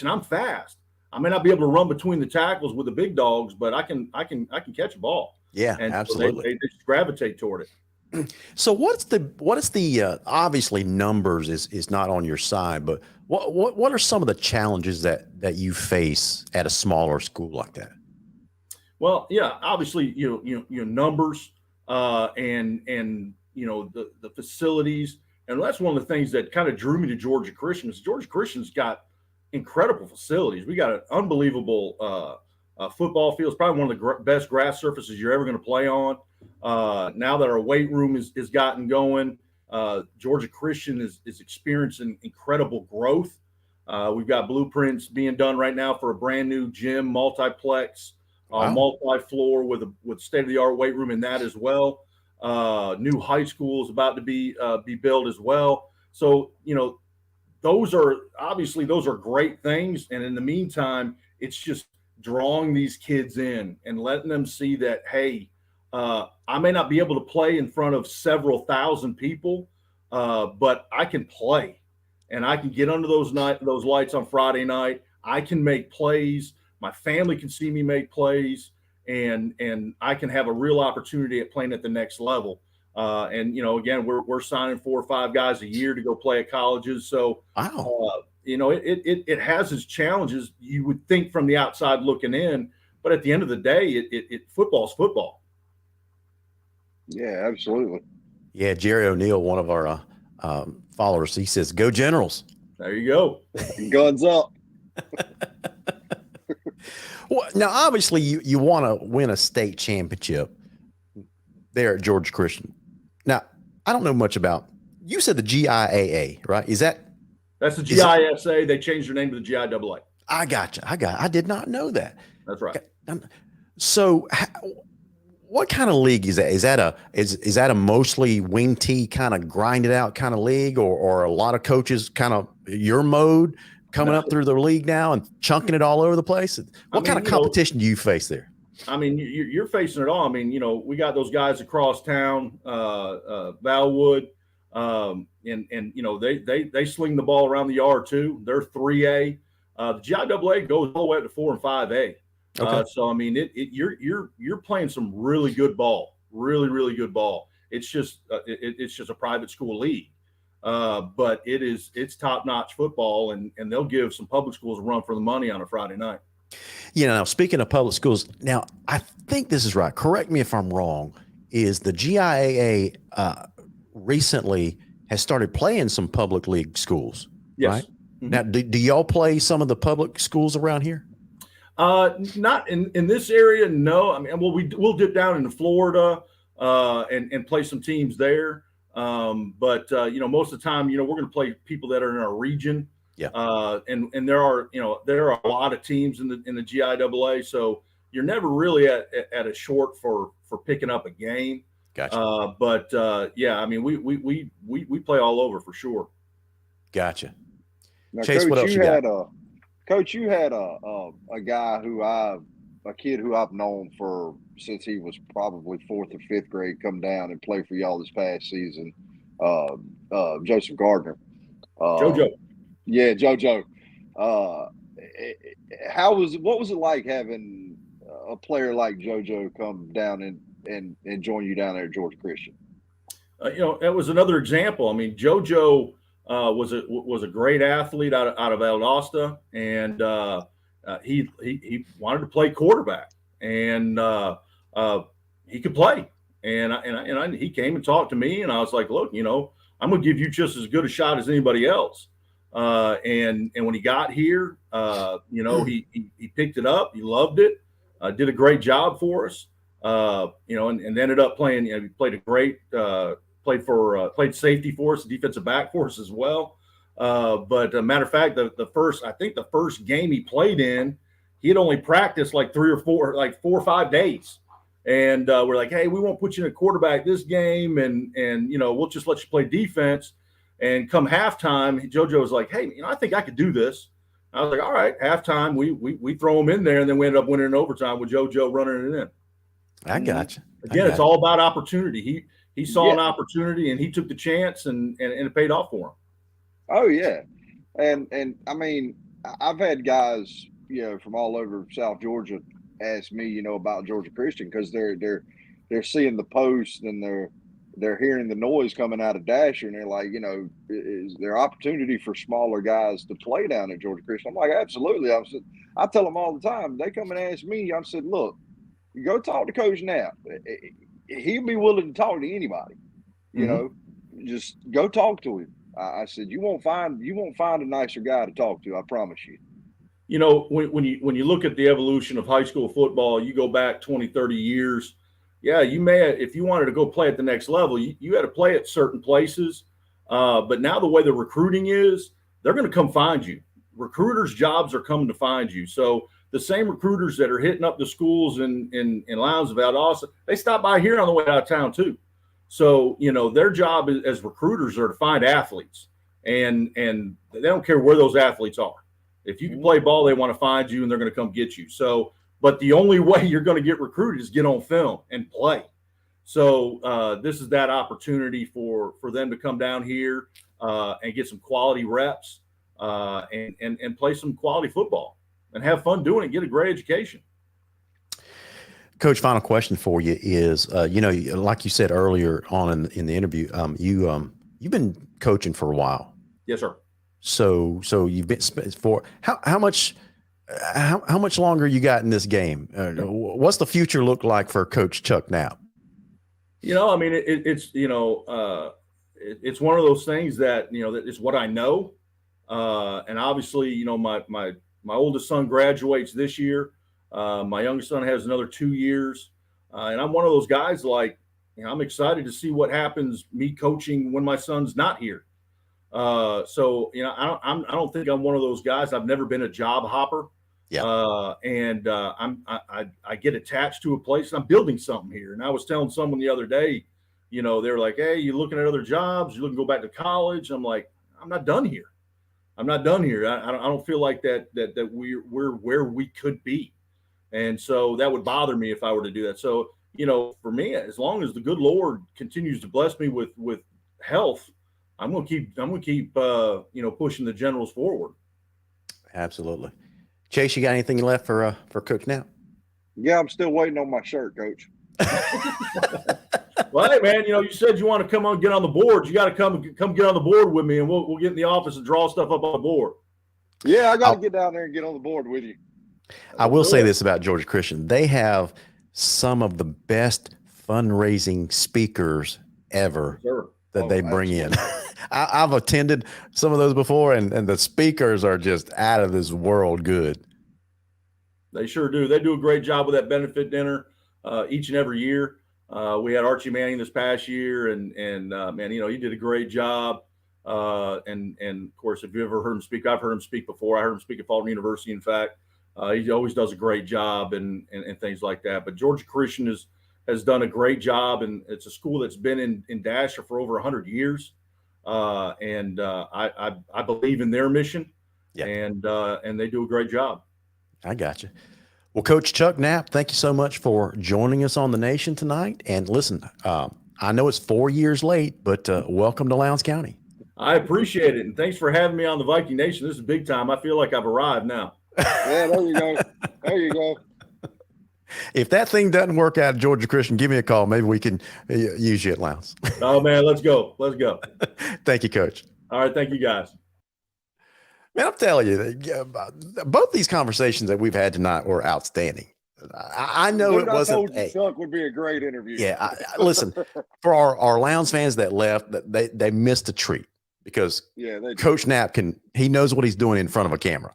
and I'm fast. I may not be able to run between the tackles with the big dogs, but I can catch a ball. Yeah, and absolutely. So they just gravitate toward it. So what is the obviously numbers is not on your side, but what are some of the challenges that you face at a smaller school like that? Well, yeah, obviously, numbers, and the facilities. And that's one of the things that kind of drew me to Georgia Christian. Is Georgia Christian's got incredible facilities. We got an unbelievable football field. It's probably one of the best grass surfaces you're ever going to play on. Now that our weight room is gotten going, Georgia Christian is experiencing incredible growth. We've got blueprints being done right now for a brand new gym, multiplex, multi-floor with state-of-the-art weight room in that as well. New high school is about to be built as well. So, those are great things. And in the meantime, it's just drawing these kids in and letting them see that, hey, I may not be able to play in front of several thousand people, but I can play and I can get under those lights on Friday night. I can make plays. My family can see me make plays, and I can have a real opportunity at playing at the next level. Again, we're signing 4 or 5 guys a year to go play at colleges. So, wow. It has its challenges. You would think from the outside looking in, but at the end of the day, football's football. Yeah, absolutely. Yeah, Jerry O'Neill, one of our followers, he says, "Go Generals." There you go. Guns up. Well, now obviously you want to win a state championship there at Georgia Christian. Now, I don't know much about. You said the GIAA, right? That's the GISA. They changed their name to the GIAA. I got you. I did not know that. That's right. So, what kind of league is that? Is that a mostly wing tee kind of grinded out kind of league, or a lot of coaches kind of your mode coming up through the league now and chunking it all over the place? What kind of competition do you face there? I mean, you're facing it all. I mean, we got those guys across town, Valwood, and they sling the ball around the yard too. They're 3A. The GIAA goes all the way up to 4 and 5A. Okay. So I mean, you're playing some really good ball, really really good ball. It's just a private school league, but it's top notch football, and they'll give some public schools a run for the money on a Friday night. Now speaking of public schools, now I think this is right. Correct me if I'm wrong. Is the GIAA recently has started playing some public league schools? Yes. Right? Mm-hmm. Now, do y'all play some of the public schools around here? Not in this area. No. I mean, we'll dip down into Florida and play some teams there. But most of the time, we're going to play people that are in our region. Yeah. And there are a lot of teams in the GIAA, so you're never really at a short for picking up a game. Gotcha. But yeah, I mean, we play all over for sure. Gotcha. Now, Chase, Coach, what else you got? Coach, you had a guy a kid who I've known since he was probably 4th or 5th grade, come down and play for y'all this past season. Joseph Gardner. JoJo. Yeah, JoJo. what was it like having a player like JoJo come down and join you down there at Georgia Christian? That was another example. I mean, JoJo was a great athlete out of Valdosta, and he wanted to play quarterback, and he could play. And he came and talked to me, and I was like, look, I'm going to give you just as good a shot as anybody else. And when he got here, he picked it up. He loved it. Did a great job for us. And ended up playing. He played a great. Played safety for us, defensive back for us as well. But matter of fact, the first game he played in, he had only practiced like 4 or 5 days. And we're like, hey, we won't put you in a quarterback this game, and we'll just let you play defense. And come halftime, JoJo was like, hey, I think I could do this. I was like, all right, halftime, we throw him in there, and then we ended up winning in overtime with JoJo running it in. I got you. Again, it's all about opportunity. He saw an opportunity, and he took the chance, and it paid off for him. Oh yeah, and I mean, I've had guys from all over South Georgia ask me about Georgia Christian, because they're seeing the post and they're hearing the noise coming out of Dasher, and they're like, is there opportunity for smaller guys to play down at Georgia Christian? I'm like, absolutely. I tell them all the time. They come and ask me. I said, look, go talk to Coach Knapp. He'll be willing to talk to anybody. Just go talk to him. I said, you won't find a nicer guy to talk to. I promise you. When you look at the evolution of high school football, you go back 20, 30 years. Yeah, you may, if you wanted to go play at the next level, you had to play at certain places. But now the way the recruiting is, they're going to come find you. Recruiters' jobs are coming to find you. So the same recruiters that are hitting up the schools in Lowndes and Valdosta, they stop by here on the way out of town too. So, their job as recruiters are to find athletes, and they don't care where those athletes are. If you can play ball, they want to find you, and they're going to come get you. So, but the only way you're going to get recruited is get on film and play. So this is that opportunity for them to come down here and get some quality reps and play some quality football and have fun doing it, get a great education. Coach, final question for you is, like you said earlier on in the interview, you've been coaching for a while. Yes, sir. So you've been for how much longer you got in this game? What's the future look like for Coach Chuck Knapp? I mean, it's one of those things that that is what I know, and obviously, my oldest son graduates this year. My youngest son has another 2 years, and I'm one of those guys. Like, I'm excited to see what happens me coaching when my son's not here. So I don't think I'm one of those guys. I've never been a job hopper. Yeah. I get attached to a place. I'm building something here. And I was telling someone the other day, they were like, hey, you looking at other jobs? You looking to go back to college? I'm like, I'm not done here. I don't feel like that we're where we could be. And so that would bother me if I were to do that. So, for me, as long as the good Lord continues to bless me with health, I'm going to keep pushing the Generals forward. Absolutely. Chase, you got anything left for Coach Knapp? Yeah, I'm still waiting on my shirt, Coach. Well, hey, man, you said you want to come on, get on the board. You got to come get on the board with me, and we'll get in the office and draw stuff up on the board. Yeah, I got to get down there and get on the board with you. I will say this about Georgia Christian. They have some of the best fundraising speakers ever that they bring in. I've attended some of those before, and the speakers are just out of this world good. They sure do. They do a great job with that benefit dinner each and every year. We had Archie Manning this past year, and man, he did a great job. And of course, if you ever heard him speak, I've heard him speak before. I heard him speak at Fulton University. In fact, he always does a great job and things like that. But Georgia Christian has done a great job, and it's a school that's been in Dasher for over 100 years. And I believe in their mission, and they do a great job. I got you. Well, Coach Chuck Knapp, thank you so much for joining us on The Nation tonight. And listen, I know it's 4 years late, but welcome to Lowndes County. I appreciate it, and thanks for having me on the Viking Nation. This is big time. I feel like I've arrived now. Yeah, there you go. There you go. If that thing doesn't work out at Georgia Christian, give me a call. Maybe we can use you at Lowndes. Oh, man, let's go. Let's go. Thank you, Coach. All right, thank you, guys. Man, I'm telling you, both these conversations that we've had tonight were outstanding. I know Dude, it wasn't. I told you Chuck would be a great interview. Yeah, listen, for our Lowndes fans that left, they missed a treat because Coach Knapp he knows what he's doing in front of a camera.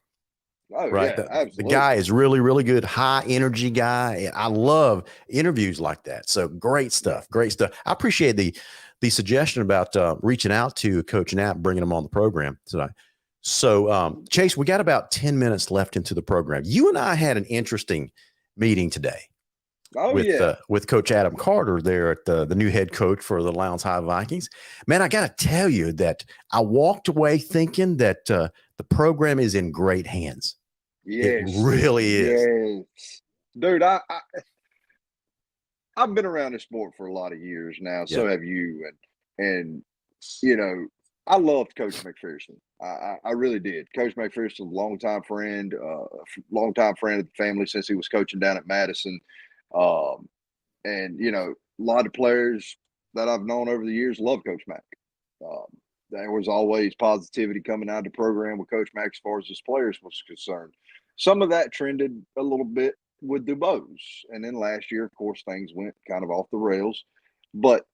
Oh, right. Yeah, the guy is really, really good, high energy guy. And I love interviews like that. So great stuff. Great stuff. I appreciate the suggestion about reaching out to Coach Knapp, bringing him on the program tonight. So, Chase, we got about 10 minutes left into the program. You and I had an interesting meeting today. With Coach Adam Carter there at the new head coach for the Lowndes High Vikings. Man, I got to tell you that I walked away thinking that the program is in great hands. Yes, it really is. Yes. Dude, I've been around this sport for a lot of years now. So have you. And you know, I loved Coach McPherson. I really did. Coach McPherson, longtime friend of the family since he was coaching down at Madison. And, you know, a lot of players that I've known over the years love Coach Mack. There was always positivity coming out of the program with Coach Mack as far as his players was concerned. Some of that trended a little bit with Dubose. And then last year, of course, things went kind of off the rails. But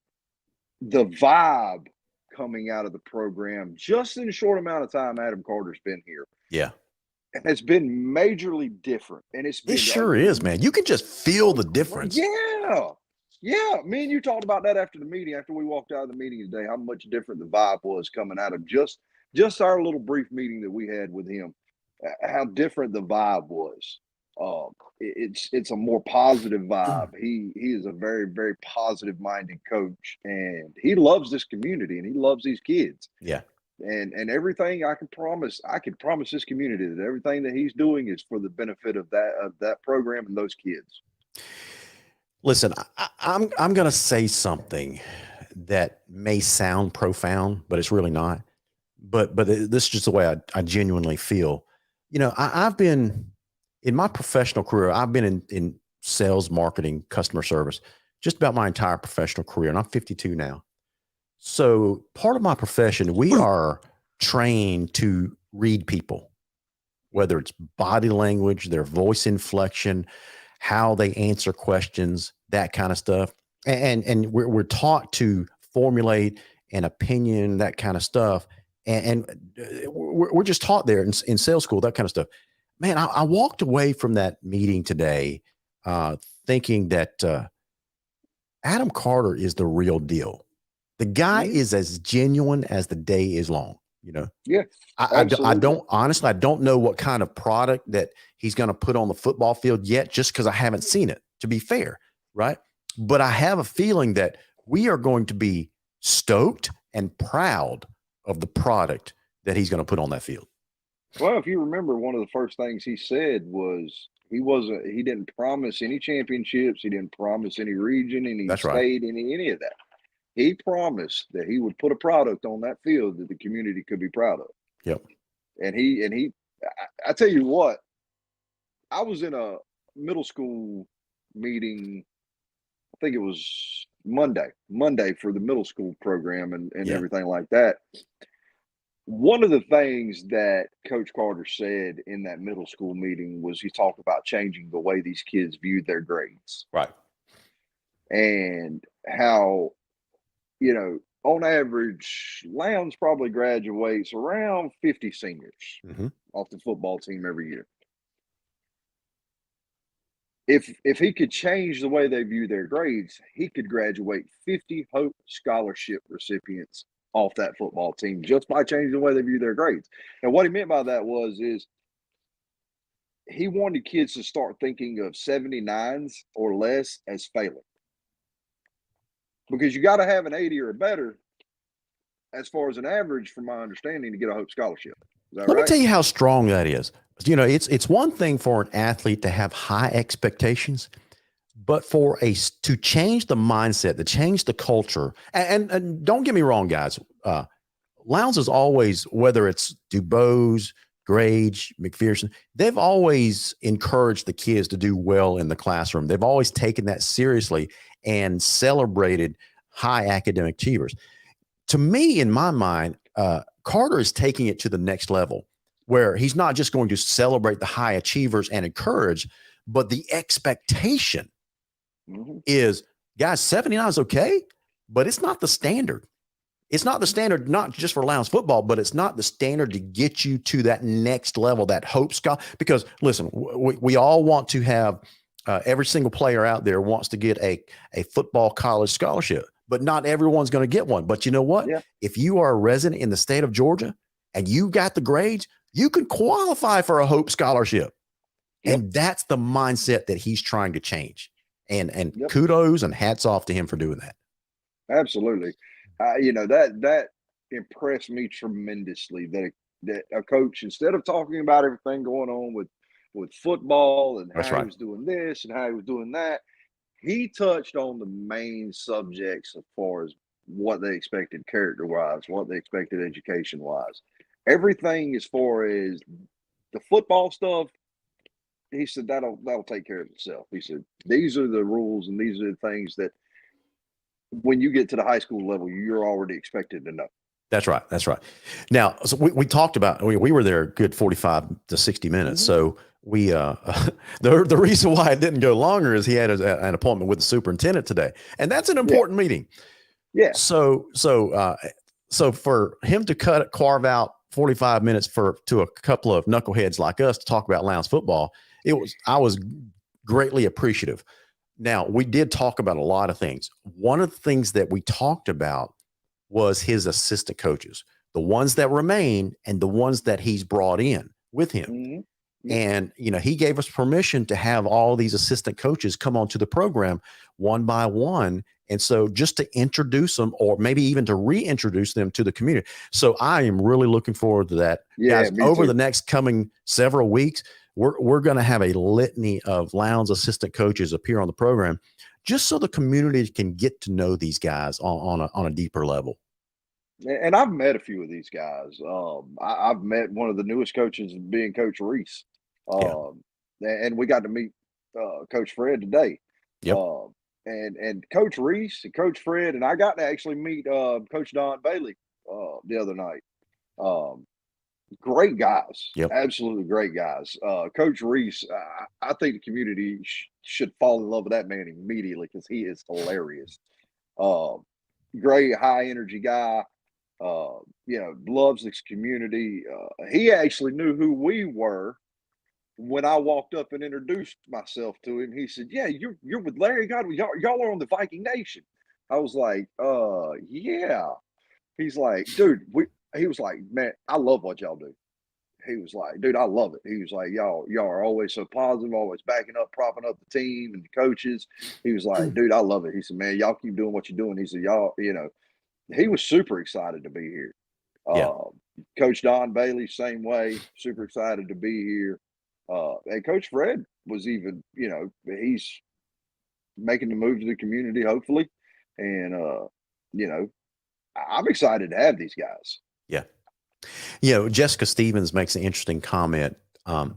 the vibe coming out of the program, just in a short amount of time Adam Carter's been here. Yeah. Has been majorly different. And it sure is, man. You can just feel the difference. Yeah. Yeah. Me and you talked about that after the meeting, after we walked out of the meeting today, how much different the vibe was coming out of just our little brief meeting that we had with him, how different the vibe was. It's a more positive vibe. He is a very, very positive minded coach, and he loves this community and he loves these kids. Yeah. And everything I can promise this community that everything that he's doing is for the benefit of that program and those kids. Listen, I'm going to say something that may sound profound, but it's really not. But this is just the way I genuinely feel. You know, I've been in my professional career. I've been in sales, marketing, customer service, just about my entire professional career, and I'm 52 now. So part of my profession, we are trained to read people, whether it's body language, their voice inflection, how they answer questions, that kind of stuff. And we're taught to formulate an opinion, that kind of stuff. And we're just taught there in sales school, that kind of stuff. Man, I walked away from that meeting today thinking that Adam Carter is the real deal. The guy is as genuine as the day is long, you know? Yeah. I don't know what kind of product that he's going to put on the football field yet, just because I haven't seen it, to be fair. Right. But I have a feeling that we are going to be stoked and proud of the product that he's going to put on that field. Well, if you remember, one of the first things he said was he didn't promise any championships. He didn't promise any region, any state, any of that. He promised that he would put a product on that field that the community could be proud of. Yep. And I tell you what, I was in a middle school meeting. I think it was Monday for the middle school program and everything like that. One of the things that Coach Carter said in that middle school meeting was he talked about changing the way these kids viewed their grades. Right. And how, you know, on average, Lowndes probably graduates around 50 seniors off the football team every year. If he could change the way they view their grades, he could graduate 50 Hope Scholarship recipients off that football team just by changing the way they view their grades. And what he meant by that is he wanted kids to start thinking of 79s or less as failing. Because you got to have an 80 or better as far as an average, from my understanding, to get a Hope Scholarship. Let me tell you how strong that is. You know, it's one thing for an athlete to have high expectations, but to change the mindset, to change the culture, and don't get me wrong, guys, Lowndes is always, whether it's Dubose, Grage, McPherson, they've always encouraged the kids to do well in the classroom. They've always taken that seriously and celebrated high academic achievers. To me, in my mind, Carter is taking it to the next level, where he's not just going to celebrate the high achievers and encourage, but the expectation is, guys, 79 is okay, but it's not the standard. It's not the standard, not just for Lowndes football, but it's not the standard to get you to that next level, that hope scholar. Because listen, we all want to have every single player out there wants to get a football college scholarship, but not everyone's going to get one. But you know what? Yeah. If you are a resident in the state of Georgia and you got the grades, you can qualify for a hope scholarship. Yep. And that's the mindset that he's trying to change. And yep. Kudos and hats off to him for doing that. Absolutely. That impressed me tremendously, that a coach, instead of talking about everything going on with football and how he was doing this and how he was doing that, he touched on the main subjects as far as what they expected character-wise, what they expected education-wise. Everything as far as the football stuff, he said that'll take care of itself. He said, these are the rules and these are the things that when you get to the high school level, you're already expected to know. That's right. That's right. Now, so we talked about, we were there a good 45 to 60 minutes. So we, the reason why it didn't go longer is he had an appointment with the superintendent today, and that's an important meeting. Yeah. So for him to carve out 45 minutes to a couple of knuckleheads like us to talk about Lowndes football, I was greatly appreciative. Now, we did talk about a lot of things. One of the things that we talked about was his assistant coaches, the ones that remain and the ones that he's brought in with him. And, he gave us permission to have all these assistant coaches come onto the program one by one. And so just to introduce them, or maybe even to reintroduce them to the community. So I am really looking forward to that. Yeah, guys, over the next coming several weeks, we're going to have a litany of Lowndes assistant coaches appear on the program, just so the community can get to know these guys on a deeper level. And I've met a few of these guys. I've met one of the newest coaches being Coach Reese. And we got to meet Coach Fred today. Yep. And Coach Reese and Coach Fred, and I got to actually meet Coach Don Bailey the other night. Great guys. Yep. Absolutely great guys. Coach Reese, I think the community should fall in love with that man immediately because he is hilarious. Great, high energy guy. Loves this community. He actually knew who we were when I walked up and introduced myself to him. He said, "Yeah, you're with Larry Godwin. Y'all are on the Viking Nation." I was like, yeah." He's like, "Dude, he was like, man, I love what y'all do." He was like, "Dude, I love it." He was like, y'all are always so positive, always backing up, propping up the team and the coaches. He was like, "Dude, I love it." He said, "Man, y'all keep doing what you're doing." He said, "Y'all, he was super excited to be here." Coach Don Bailey, same way, super excited to be here. And Coach Fred was even, he's making the move to the community, hopefully. And, I'm excited to have these guys. Yeah. Jessica Stevens makes an interesting comment.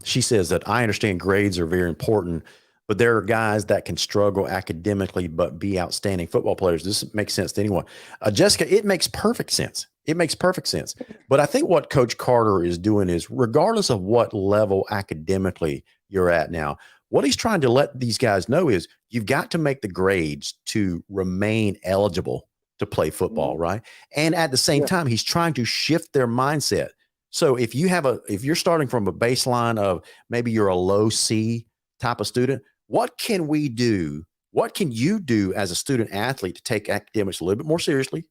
She says that I understand grades are very important, but there are guys that can struggle academically but be outstanding football players. This makes sense to anyone. Jessica, it makes perfect sense. It makes perfect sense. But I think what Coach Carter is doing is, regardless of what level academically you're at now, what he's trying to let these guys know is you've got to make the grades to remain eligible to play football, right? And at the same time, he's trying to shift their mindset. So if you're starting from a baseline of maybe you're a low C type of student, what can we do? What can you do as a student athlete to take academics a little bit more seriously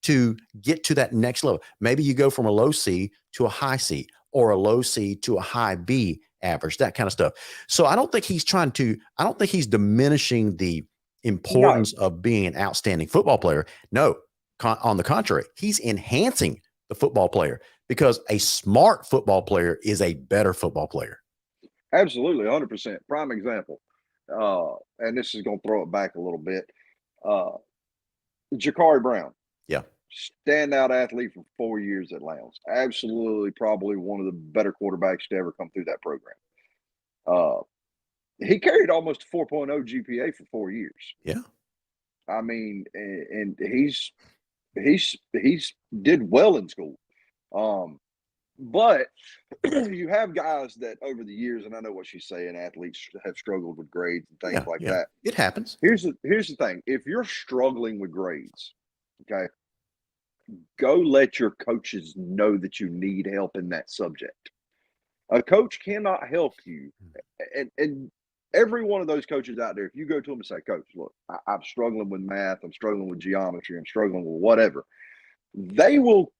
to get to that next level? Maybe you go from a low C to a high C, or a low C to a high B average, that kind of stuff. So I don't think he's diminishing the importance of being an outstanding football player. No, on the contrary, he's enhancing the football player, because a smart football player is a better football player. Absolutely, 100%. Prime example. And this is going to throw it back a little bit. Jakari Brown. Yeah. Standout athlete for 4 years at Lowndes. Absolutely, probably one of the better quarterbacks to ever come through that program. He carried almost a 4.0 GPA for 4 years. Yeah. I mean, and he's did well in school. But you have guys that over the years, and I know what she's saying, athletes have struggled with grades and things like that. It happens. Here's the thing. If you're struggling with grades, okay, go let your coaches know that you need help in that subject. A coach cannot help you. And every one of those coaches out there, if you go to them and say, Coach, look, I'm struggling with math, I'm struggling with geometry, I'm struggling with whatever, they will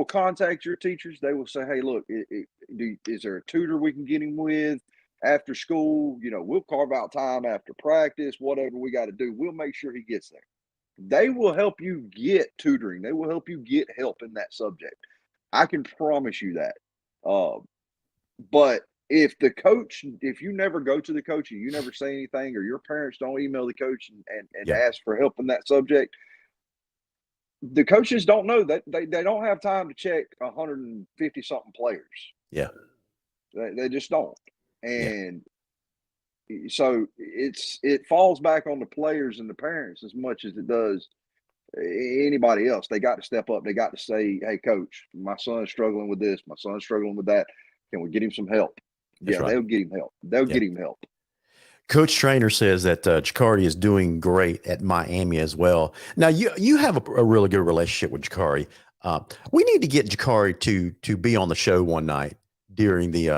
contact your teachers. They will say, hey, look, is there a tutor we can get him with after school? You know, we'll carve out time after practice, whatever we got to do. We'll make sure he gets there. They will help you get tutoring. They will help you get help in that subject. I can promise you that. But if you never go to the coach and you never say anything, or your parents don't email the coach and ask for help in that subject, the coaches don't know that they don't have time to check 150 something players. Yeah. They just don't. And so it falls back on the players and the parents as much as it does anybody else. They got to step up. They got to say, hey, coach, my son's struggling with this. My son's struggling with that. Can we get him some help? That's right. They'll get him help. They'll get him help. Coach Trainer says that Jakari is doing great at Miami as well. Now, you have a really good relationship with Jakari. We need to get Jakari to be on the show one night during the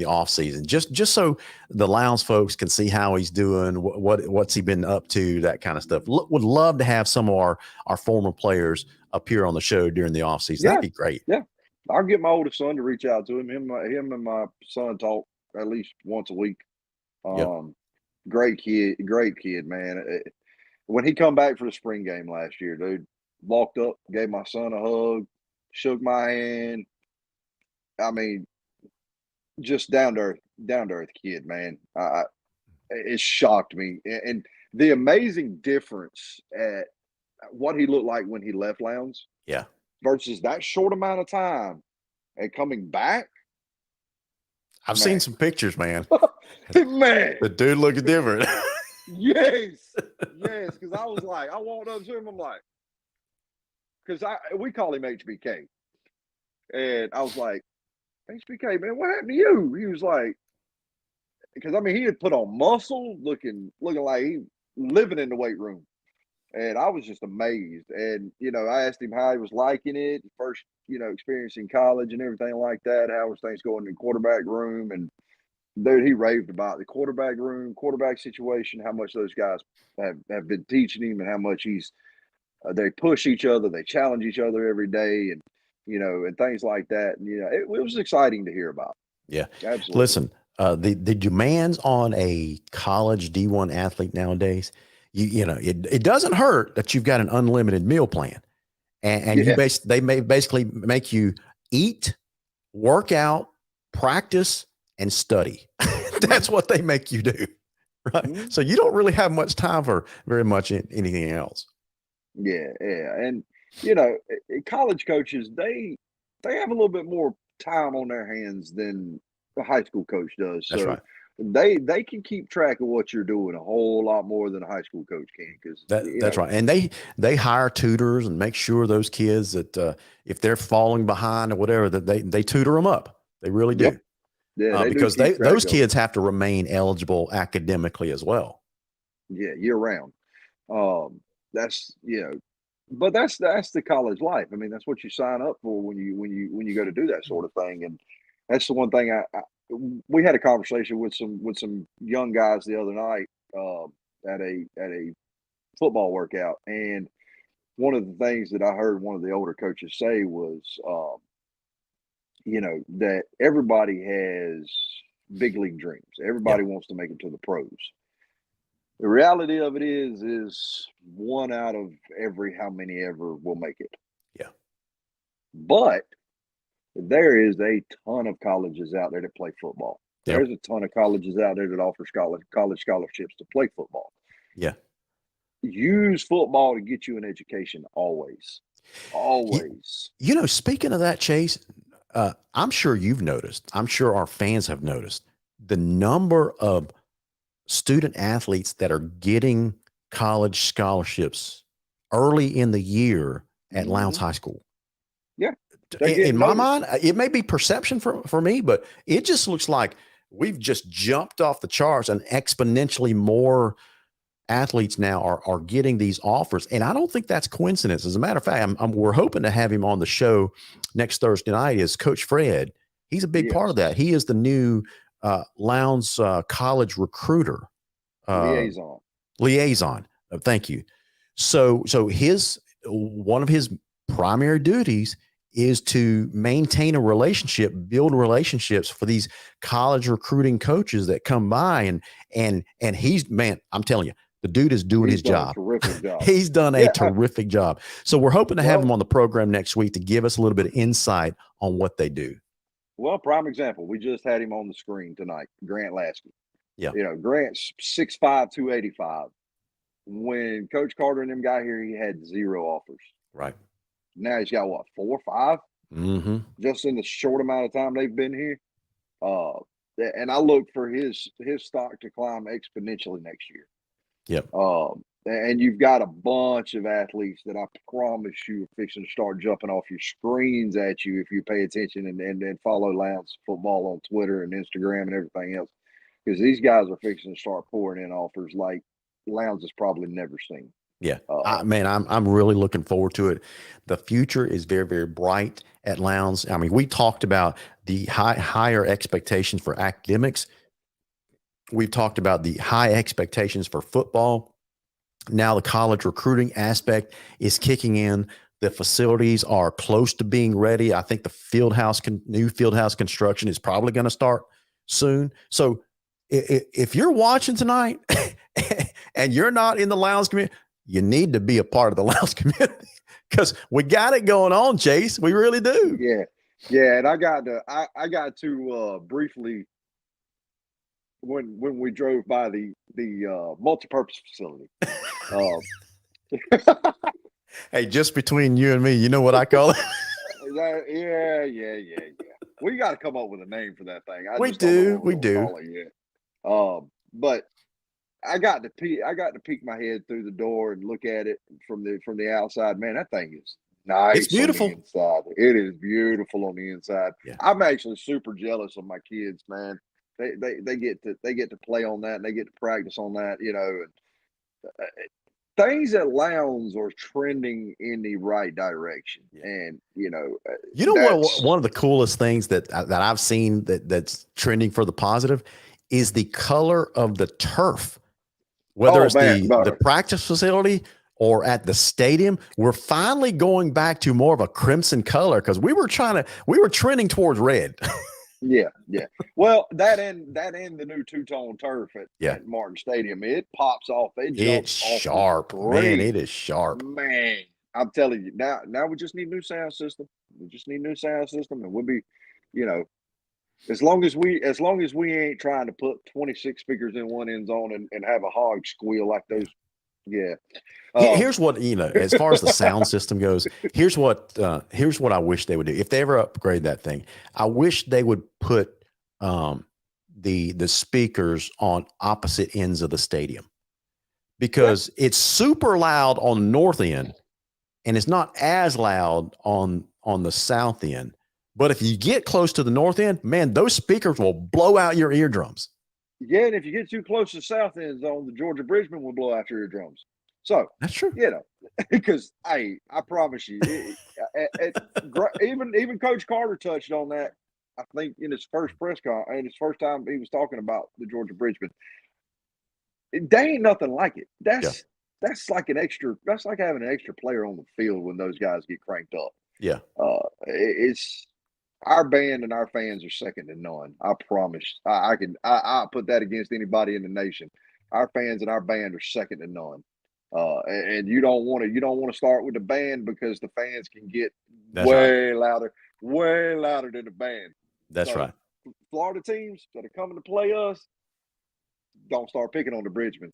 off season, just so the Lowndes folks can see how he's doing, what's he been up to, that kind of stuff. Would love to have some of our former players appear on the show during the off season. That'd be great. Yeah, I'll get my oldest son to reach out to him. Him and my son talk at least once a week. Great kid, man. When he come back for the spring game last year, dude, walked up, gave my son a hug, shook my hand. I mean, just down to earth kid, man. It shocked me, and the amazing difference at what he looked like when he left Lowndes, versus that short amount of time and coming back. I've seen some pictures, man. Man, the dude looks different. Yes, because I was like, I walked up to him, I'm like, because we call him HBK, and I was like, HBK, man, what happened to you? He was like, because I mean, he had put on muscle, looking like he living in the weight room, and I was just amazed. And I asked him how he was liking it, first experience in college and everything like that. How was things going in the quarterback room? And dude, he raved about the quarterback room, quarterback situation, how much those guys have been teaching him, and how much they push each other, they challenge each other every day, and and things like that. And it was exciting to hear about. Yeah, absolutely. Listen, the demands on a college D1 athlete nowadays, it doesn't hurt that you've got an unlimited meal plan, and they may basically make you eat, work out, practice, and study. That's what they make you do, right? Mm-hmm. So you don't really have much time for very much anything else. Yeah. And college coaches, they have a little bit more time on their hands than the high school coach does. That's right. They can keep track of what you're doing a whole lot more than a high school coach can. Because that's right. And they hire tutors and make sure those kids that if they're falling behind or whatever, that they tutor them up. They really do. Yep. Yeah, because those kids have to remain eligible academically as well. Yeah, year round. That's but that's the college life. I mean, that's what you sign up for when you go to do that sort of thing. And that's the one thing we had a conversation with some young guys the other night at a football workout, and one of the things that I heard one of the older coaches say was that everybody has big league dreams. Everybody wants to make it to the pros. The reality of it is one out of every how many ever will make it. Yeah. But there is a ton of colleges out there that play football. Yep. There's a ton of colleges out there that offer college scholarships to play football. Yeah. Use football to get you an education always. Always. Speaking of that, Chase, I'm sure you've noticed, I'm sure our fans have noticed the number of student athletes that are getting college scholarships early in the year at Lowndes High School. Yeah. In my mind, it may be perception for me, but it just looks like we've just jumped off the charts, and exponentially more athletes now are getting these offers. And I don't think that's coincidence. As a matter of fact, we're hoping to have him on the show next Thursday night. Is Coach Fred. He's a big part of that. He is the new Lowndes college recruiter. Liaison. Thank you. So one of his primary duties is to maintain a relationship, build relationships for these college recruiting coaches that come by, and he's, man, I'm telling you, the dude is doing his job. Terrific job. He's done a terrific job. So we're hoping to have him on the program next week to give us a little bit of insight on what they do. Well, prime example, we just had him on the screen tonight, Grant Lasky. Yeah. Grant's 6'5", 285. When Coach Carter and them got here, he had 0 offers. Right. Now he's got, what, 4 or 5? Mm-hmm. Just in the short amount of time they've been here. And I look for his stock to climb exponentially next year. Yep. And you've got a bunch of athletes that I promise you are fixing to start jumping off your screens at you if you pay attention and follow Lowndes football on Twitter and Instagram and everything else. Because these guys are fixing to start pouring in offers like Lowndes has probably never seen. Yeah, man, I'm really looking forward to it. The future is very, very bright at Lowndes. I mean, we talked about the higher expectations for academics. We've talked about the high expectations for football. Now the college recruiting aspect is kicking in. The facilities are close to being ready. I think the new field house construction is probably going to start soon. So if you're watching tonight and you're not in the Lowndes community, you need to be a part of the Lowndes community because we got it going on, Chase. We really do. Yeah. And I got to briefly when we drove by the multipurpose facility. Hey, just between you and me, you know what I call it? Yeah. We got to come up with a name for that thing. We do. But I got to peek my head through the door and look at it from the outside. Man, that thing is nice. It's beautiful. On the inside. It is beautiful on the inside. Yeah. I'm actually super jealous of my kids, man. They get to play on that and they get to practice on that, and things at Lowndes are trending in the right direction. Yeah. And what one of the coolest things that I've seen that's trending for the positive is the color of the turf. Whether it's the practice facility or at the stadium, we're finally going back to more of a crimson color because we were trending towards red. Yeah. Well, that and the new two-tone turf at Martin Stadium, it pops off. It's sharp, man. It is sharp, man. I'm telling you, now we just need a new sound system. And we'll be, as long as we ain't trying to put 26 speakers in one end zone and have a hog squeal like those. Yeah. Here's what, as far as the sound system goes, here's what I wish they would do. If they ever upgrade that thing, I wish they would put the speakers on opposite ends of the stadium because it's super loud on the north end and it's not as loud on the south end. But if you get close to the north end, man, those speakers will blow out your eardrums. Yeah, and if you get too close to the south end zone, the Georgia Bridgeman will blow out your eardrums. So that's true. Because I promise you, even Coach Carter touched on that. I think in his first his first time he was talking about the Georgia Bridgeman. They ain't nothing like it. That's like an extra. That's like having an extra player on the field when those guys get cranked up. Yeah, it's. Our band and our fans are second to none. I promise. I put that against anybody in the nation. Our fans and our band are second to none. And you don't want to start with the band because the fans can get way louder than the band. That's right. Florida teams that are coming to play us, don't start picking on the Bridgeman.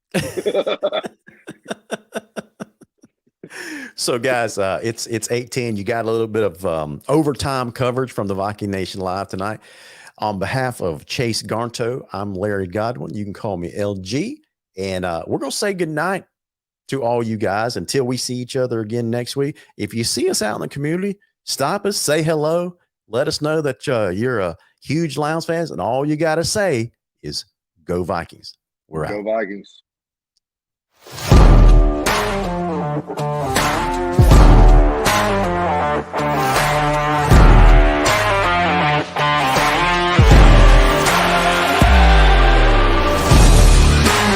So, guys, it's 8:10. You got a little bit of overtime coverage from the Viking Nation Live tonight. On behalf of Chase Garnto, I'm Larry Godwin. You can call me LG. And we're going to say goodnight to all you guys until we see each other again next week. If you see us out in the community, stop us, say hello. Let us know that you're a huge Lions fans. And all you got to say is go Vikings. We're out. Go Vikings.